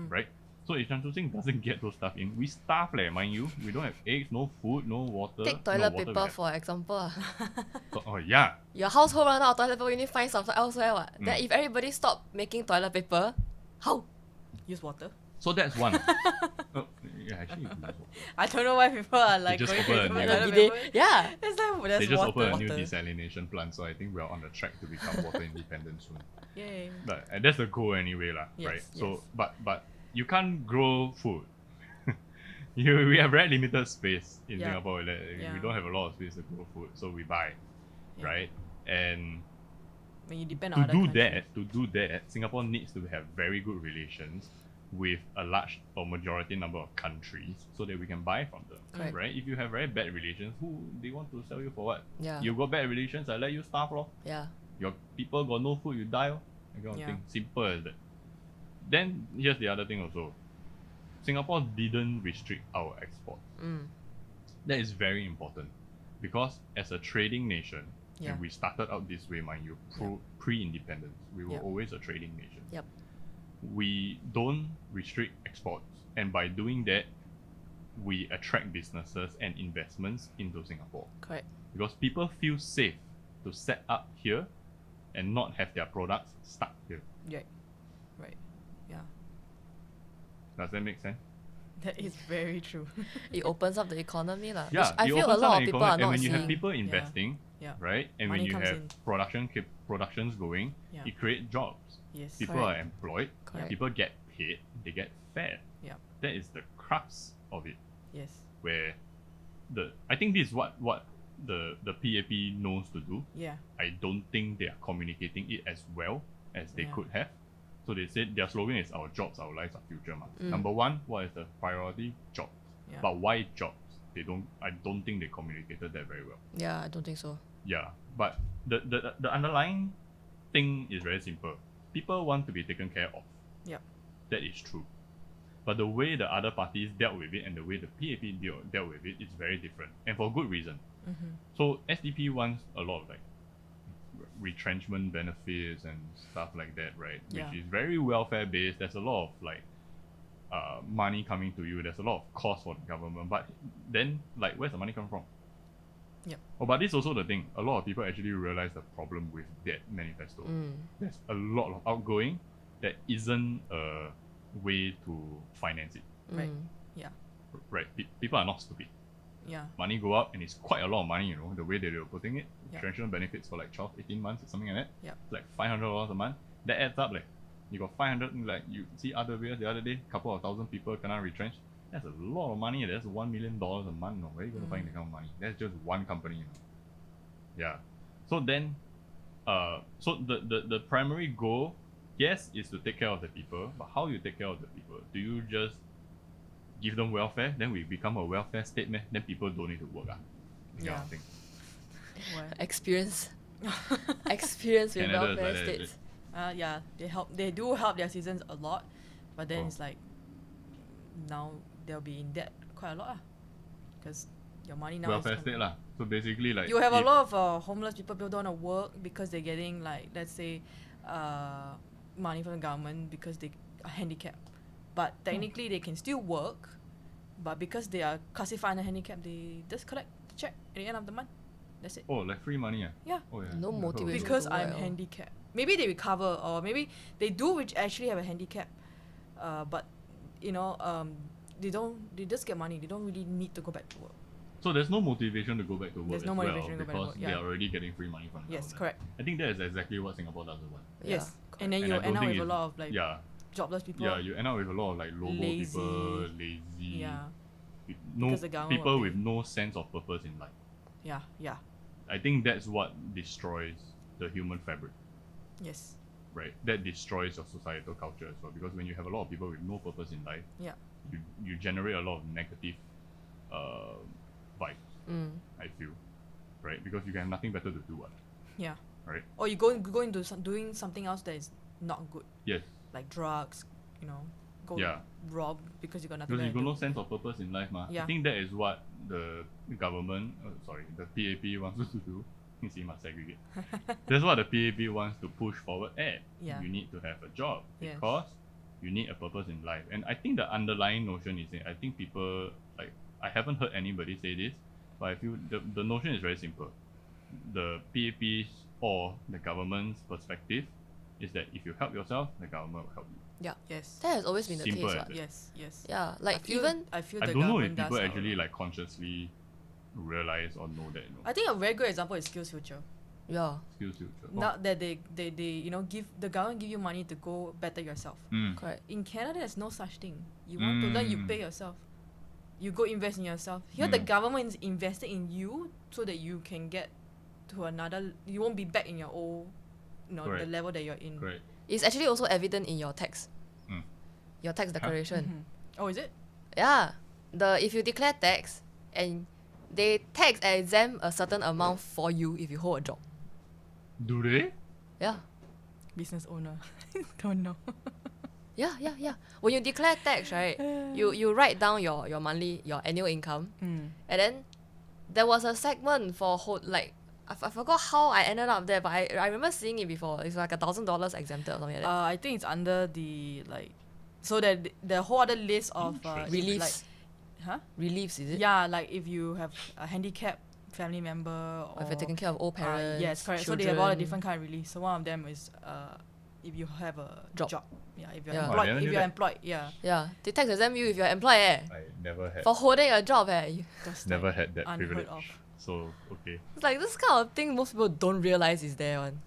right? So if Chan Tzu Sing doesn't get those stuff in, we starve, mind you. We don't have eggs, no food, no water. Take no toilet water paper for example. Oh yeah. Your household run out of toilet paper, you need to find something elsewhere. What? Then if everybody stop making toilet paper, how? Use water. So that's one. Yeah, actually, you can use water. I don't know why people are like just going open a crazy new- about toilet They- paper. yeah. It's like there's They just water. opened a new water. desalination plant, so I think we're on the track to become water independent soon. Yay. But and that's the goal anyway, lah. Yes, Right? yes. So, but you can't grow food. We have very limited space in Yeah. Singapore. Yeah. We don't have a lot of space to grow food, so we buy, Yeah. right? And When you depend to on other countries. do that, Singapore needs to have very good relations with a large or majority number of countries so that we can buy from them, Correct. right? If you have very bad relations, who they want to sell you for what? Yeah. You got bad relations, I let you starve, lor. Yeah. Your people got no food, you die, lor. That kind of Yeah. thing. Simple as that. Then here's the other thing also. Singapore didn't restrict our exports. That is very important because as a trading nation, Yeah. and we started out this way, mind you, pre-independence, we were Yep. always a trading nation. Yep. We don't restrict exports, and by doing that, we attract businesses and investments into Singapore Correct. because people feel safe to set up here and not have their products stuck here. Right. Right. Yeah. Does that make sense? That is very true. It opens up the economy, lah. Yeah, Which I it feel a opens up lot the of people economy, are and not when you have seeing. people investing, Yeah. right, and Money when you comes have in. productions going, Yeah. it creates jobs. Yes. People Correct. are employed. Correct. People get paid. They get fed. Yeah. That is the crux of it. Yes. Where I think this is what the PAP knows to do. Yeah. I don't think they are communicating it as well as they Yeah. could have. So they said their slogan is "Our jobs, our lives, our future." Number one, what is the priority? Jobs. Yeah. But why jobs? I don't think they communicated that very well. Yeah, I don't think so. Yeah, but the underlying thing is very simple. People want to be taken care of. Yep. That is true. But the way the other parties dealt with it and the way the PAP dealt with it is very different, and for good reason. So SDP wants a lot of retrenchment benefits and stuff like that, right? Yeah. Which is very welfare based. There's a lot of money coming to you. There's a lot of cost for the government. But then, where's the money come from? Yep. Oh, but this is also the thing. A lot of people actually realize the problem with that manifesto. There's a lot of outgoing that isn't a way to finance it. Right. Yeah. Right? People are not stupid. Yeah. Money go up and it's quite a lot of money, the way that they were putting it. Yeah. Transitional benefits for 12, 18 months or something like that. Yeah. It's $500 a month. That adds up, you got 500, you see other videos the other day, couple of thousand people cannot retrench. That's a lot of money. That's $1 million a month. Where are you going to find that kind of money? That's just one company. Yeah. So then, so the primary goal, yes, is to take care of the people. But how you take care of the people? Do you just give them welfare? Then we become a welfare state, man. Then people don't need to work. That kind Yeah. of thing. What? Experience with Canada is welfare like that, is states. it? Yeah, they do help their citizens a lot, but then Oh. it's like now they'll be in debt quite a lot, because your money now Welfare is state lah. So basically you have a if- lot of homeless people don't want to work because they're getting let's say money from the government because they are handicapped, but technically they can still work, but because they are classified under handicap, they just collect the check at the end of the month. That's it. Oh, like free money. Yeah. Oh yeah. No I've heard of motivation. it. Because to I'm work. handicapped. Maybe they recover, or maybe they do which actually have a handicap, but they just get money. They don't really need to go back to work. So there's no motivation to go back to work There's no as motivation well to go back to because work, they yeah. are already getting free money from the Yes, government. correct. I think that is exactly what Singapore doesn't want. Yeah, Yes, and then And you I don't end up think with a it's- lot of Yeah, jobless people. yeah. You end up with a lot of lobo Lazy. people, lazy. Yeah, with no Because the government people will with pay. no sense of purpose in life. yeah, yeah. I think that's what destroys the human fabric, Yes. right? That destroys your societal culture as well, because when you have a lot of people with no purpose in life, Yeah. you generate a lot of negative vibes, I feel, right? Because you have nothing better to do, Yeah. right? Or you go into doing something else that is not good, Yes, like drugs, go Yeah. rob because you got nothing because better you to got no do. sense of purpose in life, ma. I Yeah. think that is what the government, the PAP wants us to do. You see, must segregate. That's what the PAP wants to push forward at. Yeah. You need to have a job Yes. because you need a purpose in life. And I think the underlying notion is that I think people, like, I haven't heard anybody say this, but I feel the notion is very simple. The PAP's or the government's perspective is that if you help yourself, the government will help you. Yes. That has always been the Simple case, as what? that. Yes. Yeah, I like feel, even I feel I the don't know if government people does actually our- like consciously realize or know that. I think a very good example is Skills Future. yeah, Skills future. Not that they give the government give you money to go better yourself. correct. In Canada, there's no such thing. You want to learn, you pay yourself. You go invest in yourself. Here, the government is investing in you so that you can get to another. You won't be back in your old, the Correct. level that you're in. Correct. It's actually also evident in your tax. Mm. Your tax declaration. Oh, is it? Yeah. If you declare tax and they tax and exempt a certain amount for you if you hold a job. Do they? Yeah. Business owner. Don't know. Yeah. When you declare tax, right, you write down your annual income, and then there was a segment for I forgot how I ended up there, but I remember seeing it before. It's like $1,000 exempted or something like that. I think it's under the so that the whole other list of Reliefs. Like, huh? Reliefs, is it? Yeah, like if you have a handicapped family member or Or if you're taking care of old parents. yes, correct. So they have all the different kind of reliefs. So one of them is if you have a Job. Yeah, if you're Yeah. Oh, I employed. never If knew you're that. employed, yeah. Yeah. They tax exempt you if you're employed, I never had for holding a job, That's never like had that unheard privilege. of. So okay. It's like this kind of thing most people don't realize is there one.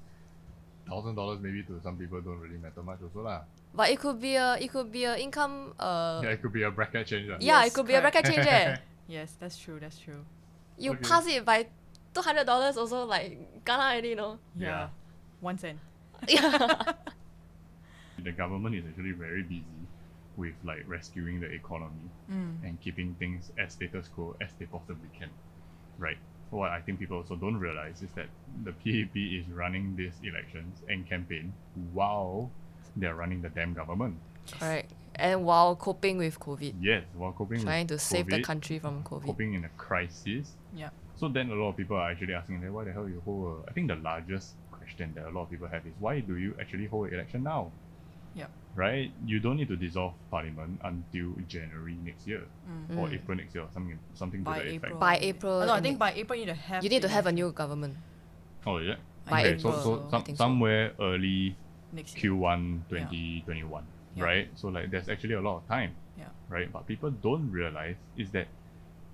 $1,000 maybe to some people don't really matter much also lah. But it could be a income Yeah, it could be a bracket change. yeah, Yes, it could be a correct. bracket change. Yes, that's true. You Okay. pass it by $200 also like kena already, Yeah. 1 cent. Yeah. The government is actually very busy with like rescuing the economy and keeping things as status quo as they possibly can. Right. What I think people also don't realize is that the PAP is running these elections and campaign while they're running the damn government. Correct. And while coping with COVID. Yes, while coping Trying with to save the COVID, country from COVID. coping in a crisis. Yeah. So then a lot of people are actually asking, why the hell you hold I think the largest question that a lot of people have is, why do you actually hold an election now? Yeah. Right? You don't need to dissolve parliament until January next year or April next year or something to By that effect. April. By April. Oh, no, I and think by April you need to have a new government. Oh, is it? By okay, April, so I think so. somewhere early next year. Q1 2021, Yeah. right? So like there's actually a lot of time, Yeah. right? But people don't realize is that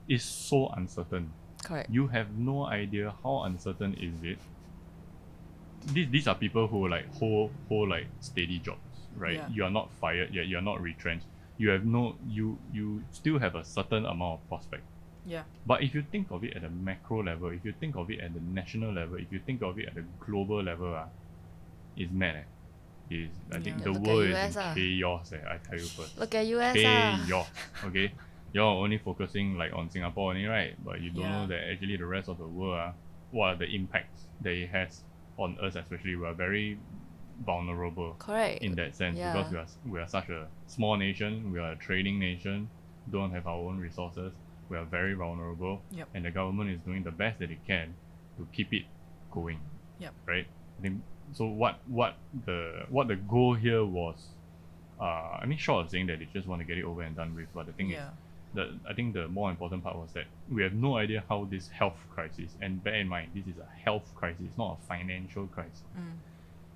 it's so uncertain. Correct. You have no idea how uncertain is it. These are people who like hold like steady jobs, right? Yeah. You are not fired yet, you are not retrenched. You have you still have a certain amount of prospect. Yeah. But if you think of it at a macro level, if you think of it at the national level, if you think of it at the global level, it's mad. I think Yeah. the Look at world US is in chaos. I tell you first. Look at US. Chaos. Okay, you're only focusing like on Singapore only, right? But you don't know Yeah. that actually the rest of the world, what are the impacts that it has on us? Especially, we are very vulnerable Correct. in that sense Yeah. because we are such a small nation. We are a trading nation. Don't have our own resources. We are very vulnerable. Yep. And the government is doing the best that it can to keep it going. Yep. Right. I think so. What the goal here was, I mean, short of saying that they just want to get it over and done with, but the thing is, I think the more important part was that we have no idea how this health crisis, and bear in mind, this is a health crisis, not a financial crisis.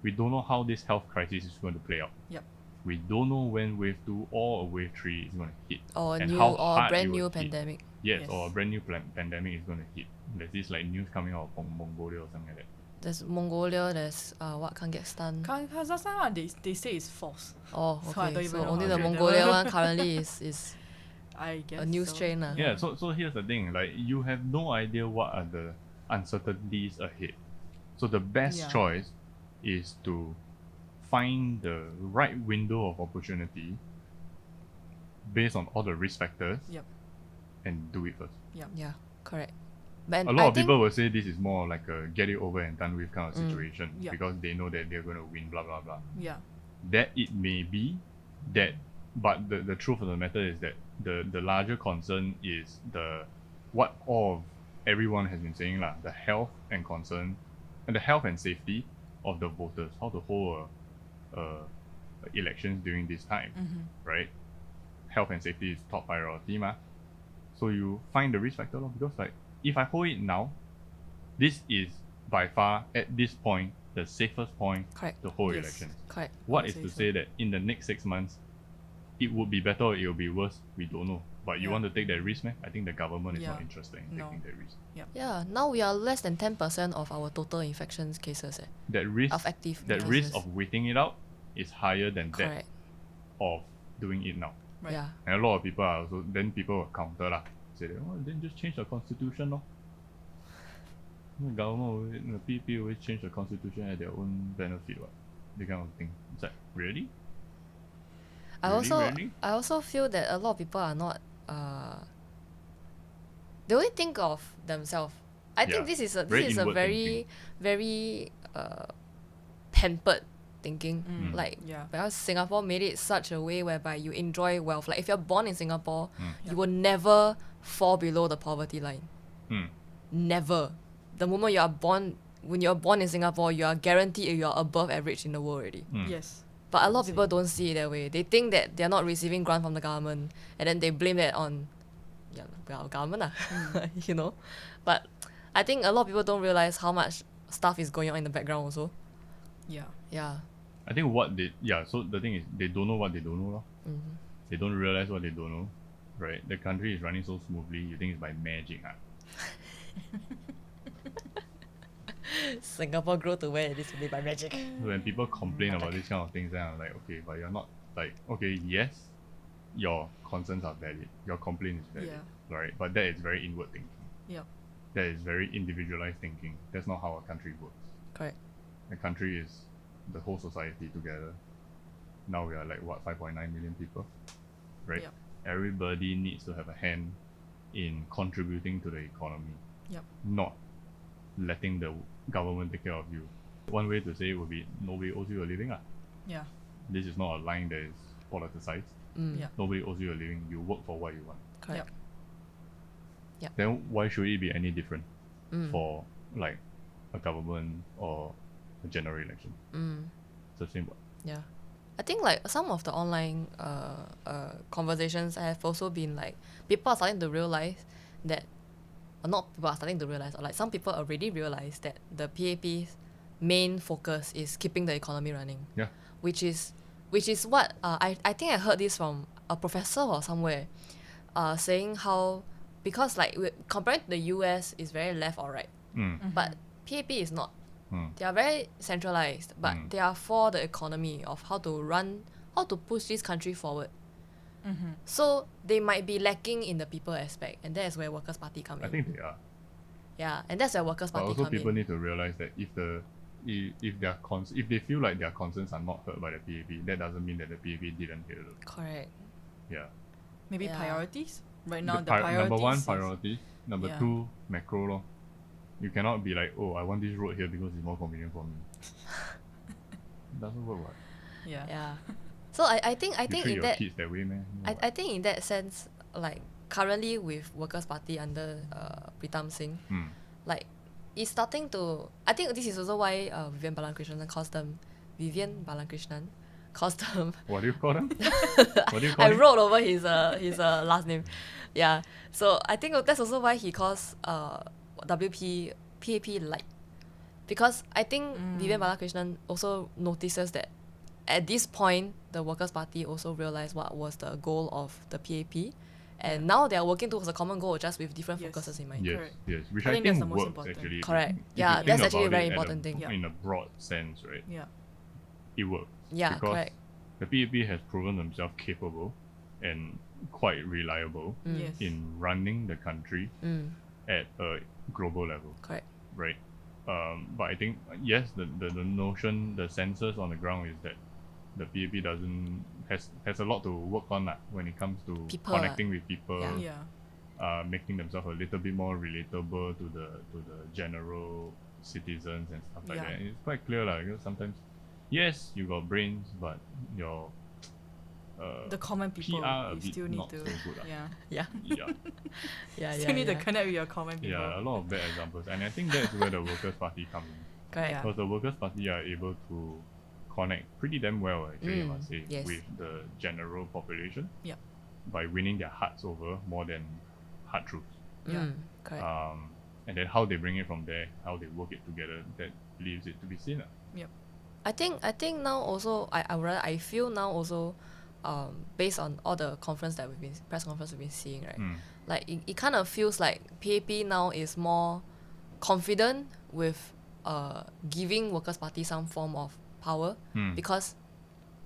We don't know how this health crisis is going to play out. Yep. We don't know when wave 2 or a wave 3 is going to hit. Or and a how hard brand it new will hit. pandemic. Yes, Yes. or a brand new pandemic is going to hit. There's this like news coming out from Mongolia or something like that. There's Mongolia, there's Kyrgyzstan. Kazakhstan, they say it's false. Oh, So I okay. don't So even know only how the to Mongolia tell. one currently is I guess a new so. strain. Yeah, so here's the thing, like you have no idea what are the uncertainties ahead. So the best Yeah. choice is to find the right window of opportunity based on all the risk factors Yep. and do it first. Yeah, correct. But A lot of people will say this is more like a get it over and done with kind of situation Yeah. because they know that they're going to win, blah, blah, blah. Yeah. That it may be that, but the truth of the matter is that the larger concern is what all of everyone has been saying, the health and concern and the health and safety of the voters, how to hold elections during this time, right? Health and safety is top priority, ma. So you find the risk factor, because like if I hold it now, this is by far at this point the safest point Correct. to hold Yes. elections. Correct. What I'd is say to so. say that in the next 6 months, it would be better or it will be worse? We don't know. But you Yeah. want to take that risk, man? I think the government is not Yeah. interested in No. taking that risk. Yeah, now we are less than 10% of our total infections cases That risk, of active that cases. risk of waiting it out is higher than that Correct. of doing it now. Right. Yeah. And a lot of people are also, then people will counter say that, then just change the constitution lor. The government, the PAP always change the constitution at their own benefit, what? That kind of thing. It's like, really? Really? I also feel that a lot of people are not they only think of themselves. I Yeah. think this is a Very this is a inward very very pampered thinking. Mm. Like Yeah. because Singapore made it such a way whereby you enjoy wealth. Like if you're born in Singapore, Yeah. you will never fall below the poverty line. Mm. Never. The moment you are born, when you're born in Singapore, you are guaranteed you are above average in the world already. Mm. Yes. But a lot of Same. people don't see it that way. They think that they're not receiving grant from the government, and then they blame that on our government, you know. But I think a lot of people don't realize how much stuff is going on in the background also. Yeah. Yeah. I think so the thing is, they don't know what they don't know lor. Mm-hmm. They don't realize what they don't know, right? The country is running so smoothly, you think it's by magic, Singapore grew to where it is today by magic. So when people complain about these kind of things, then I'm like, okay, but you're not like, okay, yes, your concerns are valid, your complaint is valid, Yeah. right? But that is very inward thinking. Yeah. That is very individualized thinking. That's not how a country works. Correct. The country is the whole society together. Now we are like what, 5.9 million people, right? Yep. Everybody needs to have a hand in contributing to the economy, Yep. not letting the government take care of you. One way to say it would be nobody owes you a living. Yeah. This is not a line that is politicized. Mm. Yeah. Nobody owes you a living. You work for what you want. Correct. Then why should it be any different Mm. for like a government or a general election? Mm. It's the same one. Yeah. I think like some of the online conversations have also been like people are starting to realize that or not people are starting to realize or like some people already realize that the PAP's main focus is keeping the economy running. Yeah. Which is what I think I heard this from a professor or somewhere saying how because like compared to the US is very left or right. Mm. But PAP is not. Mm. They are very centralized, but Mm. they are for the economy of how to push this country forward. Mm-hmm. So they might be lacking in the people aspect, and that is where Workers' Party come in. I think they are. Yeah, and that's where Workers' But Party also come people in. need to realize that if they feel like their concerns are not heard by the PAP, that doesn't mean that the PAP didn't hear them. Correct. Yeah. Maybe Yeah. priorities. Right now, the Number priorities. one, is- priority. Number Yeah. two, macro lor. You cannot be like, oh, I want this road here because it's more convenient for me. It doesn't work, what? Yeah. Yeah. So I think You treat in your that kids that way, man. I think in that sense, like currently with Workers' Party under Pritam Singh, Mm. like it's starting to. I think this is also why Vivian Balakrishnan calls them What do you call them? What do you call I them? wrote over his last name. Yeah. So I think that's also why he calls PAP light. Because I think Vivian Balakrishnan also notices that at this point the Workers' Party also realized what was the goal of the PAP. And now they are working towards a common goal just with different Yes. focuses in mind. Yes, Correct. yes. Which I I think that's think the most works important. actually. Correct. If you Yeah, think that's actually a about very it at important thing. Yeah. In a broad sense, right? Yeah. It works. Yeah, because correct. the PAP has proven themselves capable and quite reliable Yes. in running the country Mm, at a global level. correct. right? But I think yes, the notion, the census on the ground is that the PAP has a lot to work on when it comes to People, connecting with people, Yeah. making themselves a little bit more relatable to the general citizens and stuff like Yeah. that. And it's quite clear because sometimes, yes, you got brains, but your The common people, PR a you bit still need not to. so good. Yeah. Yeah. Yeah, Still need to connect with your common people. yeah, a lot of bad examples, and I think that's where the Workers' Party comes in. Correct. Yeah. Because the Workers' Party are able to connect pretty damn well, actually, I must say, yes. with the general population. Yep. By winning their hearts over more than hard truths. Yeah. Correct. And then how they bring it from there, how they work it together, that leaves it to be seen. I think now also I feel now also based on all the press conference we've been seeing, right? Like it kind of feels like PAP now is more confident with giving Workers' Party some form of power because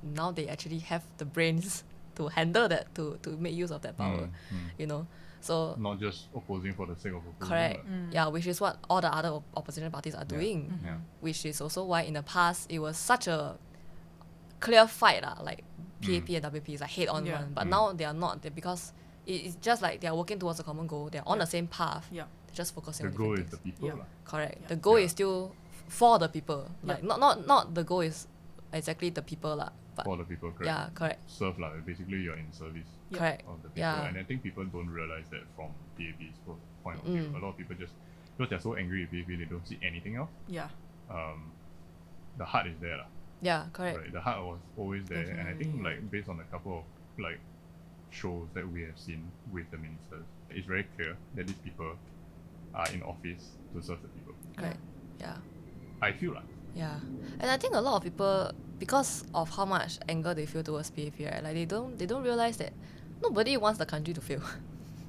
now they actually have the brains to handle that, to make use of that power, you know. So not just opposing for the sake of opposing. correct, yeah, which is what all the other opposition parties are doing, Yeah. which is also why in the past it was such a clear fight, like PAP and WP is like head on one, but now they are not, because it's just like they are working towards a common goal, they're on the same path, Yeah. they're just focusing The on goal different is the things. people. Yeah. lah. Correct, Yeah. the goal Yeah. is still for the people, like not the goal is exactly the people lah, but For the people, correct. yeah, correct, Serve basically you're in service Yeah. correct, of the people. yeah. And I think people don't realize that from PAP's point of view. A lot of people just, because they're so angry with PAP, they don't see anything else. Yeah. The heart is there. Yeah, correct. Right, the heart was always there, and I think Definitely. based on a couple of shows that we have seen with the ministers, it's very clear that these people are in office to serve the people. Correct. Yeah. I feel like Yeah. And I think a lot of people, because of how much anger they feel towards PAP, right, like they don't realize that nobody wants the country to fail.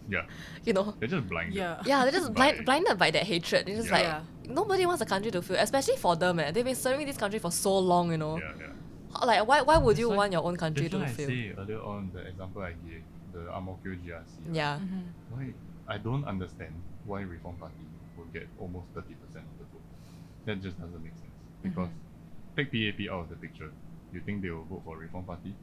yeah, You know? they're just blinded. Yeah. Yeah, they're just By- blinded by that hatred. They're just Yeah. like Yeah. nobody wants the country to fail, especially for them. They've been serving this country for so long, you know. Yeah. Like why would you That's why- want your own country That's why to I fail? say earlier on the example I gave, the Ang-Mo-Kio GRC. Yeah. Why I don't understand why Reform Party will get almost 30% of the vote. That just doesn't make sense. Because take PAP out of the picture, you think they will vote for Reform Party?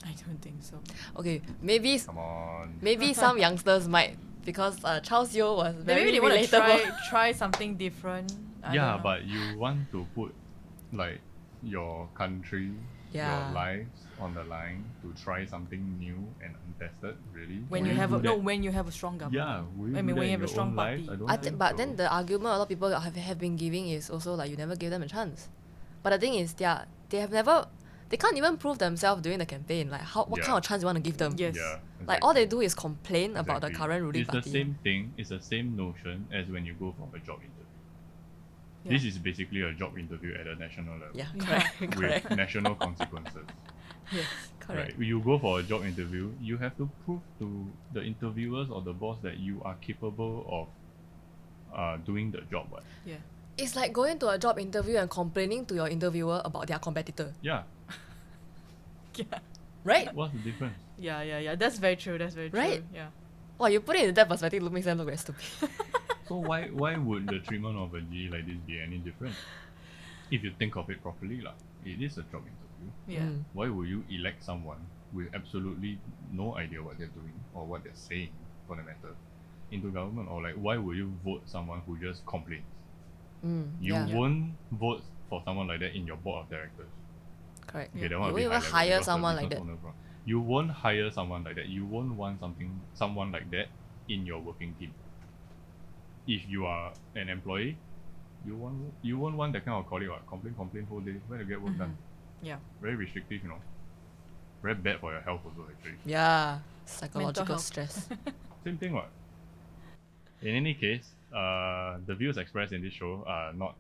I don't think so. Okay, maybe Come on. some youngsters might, because Charles Yeo was very Maybe they want to relatable. try something different. I Yeah, don't know. but you want to put your country, Yeah. your lives on the line to try something new and untested, really? when Will you have do a that? when you have a strong government. Yeah, will you I do mean, that when you in have a your strong own life? party. don't I think think, but so. then the argument a lot of people have been giving is also like you never give them a chance. But the thing is, they can't even prove themselves during the campaign. Like what Yeah. kind of chance you want to give them? Yes. Yeah, Like all they exactly. do is complain about the Exactly. current ruling It's party. the same thing. It's the same notion as when you go for a job interview. Yeah. This is basically a job interview at a national level. Yeah, Yeah. correct, With correct, national consequences. Yes. correct. Right. You go for a job interview, you have to prove to the interviewers or the boss that you are capable of doing the job. Right? Yeah. It's like going to a job interview and complaining to your interviewer about their competitor, Yeah. Yeah. right? What's the difference? Yeah. That's very true. That's very true. Right? Yeah. Well, you put it in that perspective, it makes them look very stupid. So why would the treatment of a GE like this be any different? If you think of it properly, it is a job interview. Yeah. Mm. Why would you elect someone with absolutely no idea what they're doing or what they're saying, for the matter, into government? Or why would you vote someone who just complains? You yeah, won't vote for someone like that in your board of directors. correct. Okay, that You one a won't bit even high level hire because the someone like business that. owner from- You won't hire someone like that. You won't want someone like that in your working team. If you are an employee, you won't want that kind of colleague. Complain whole day. Where to get work done? Yeah. Very restrictive, Very bad for your health also, actually. Yeah, psychological health. stress. Same thing, what? In any case, the views expressed in this show are not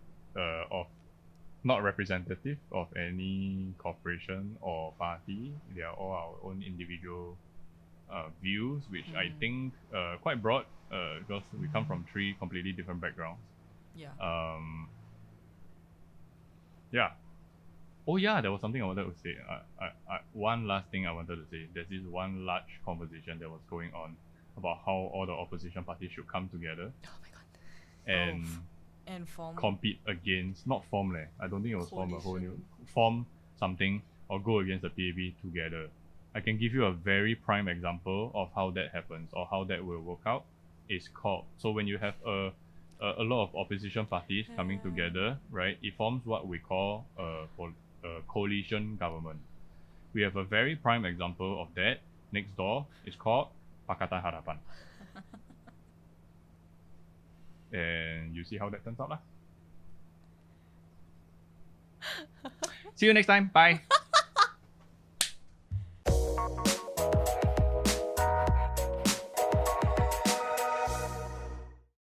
representative of any corporation or party. They are all our own individual views, which I think quite broad because we come from three completely different backgrounds. Yeah. Yeah. Oh yeah, there was something I wanted to say. One last thing I wanted to say. There's this one large conversation that was going on about how all the opposition parties should come together Oh my god. and And form. compete against, not form leh. I don't think it was form a whole new form something or go against the PAB together. I can give you a very prime example of how that happens or how that will work out. It's called, so when you have a lot of opposition parties coming together, right? It forms what we call a coalition government. We have a very prime example of that next door. It's called Pakatan Harapan. And you see how that turns out lah. See you next time. Bye.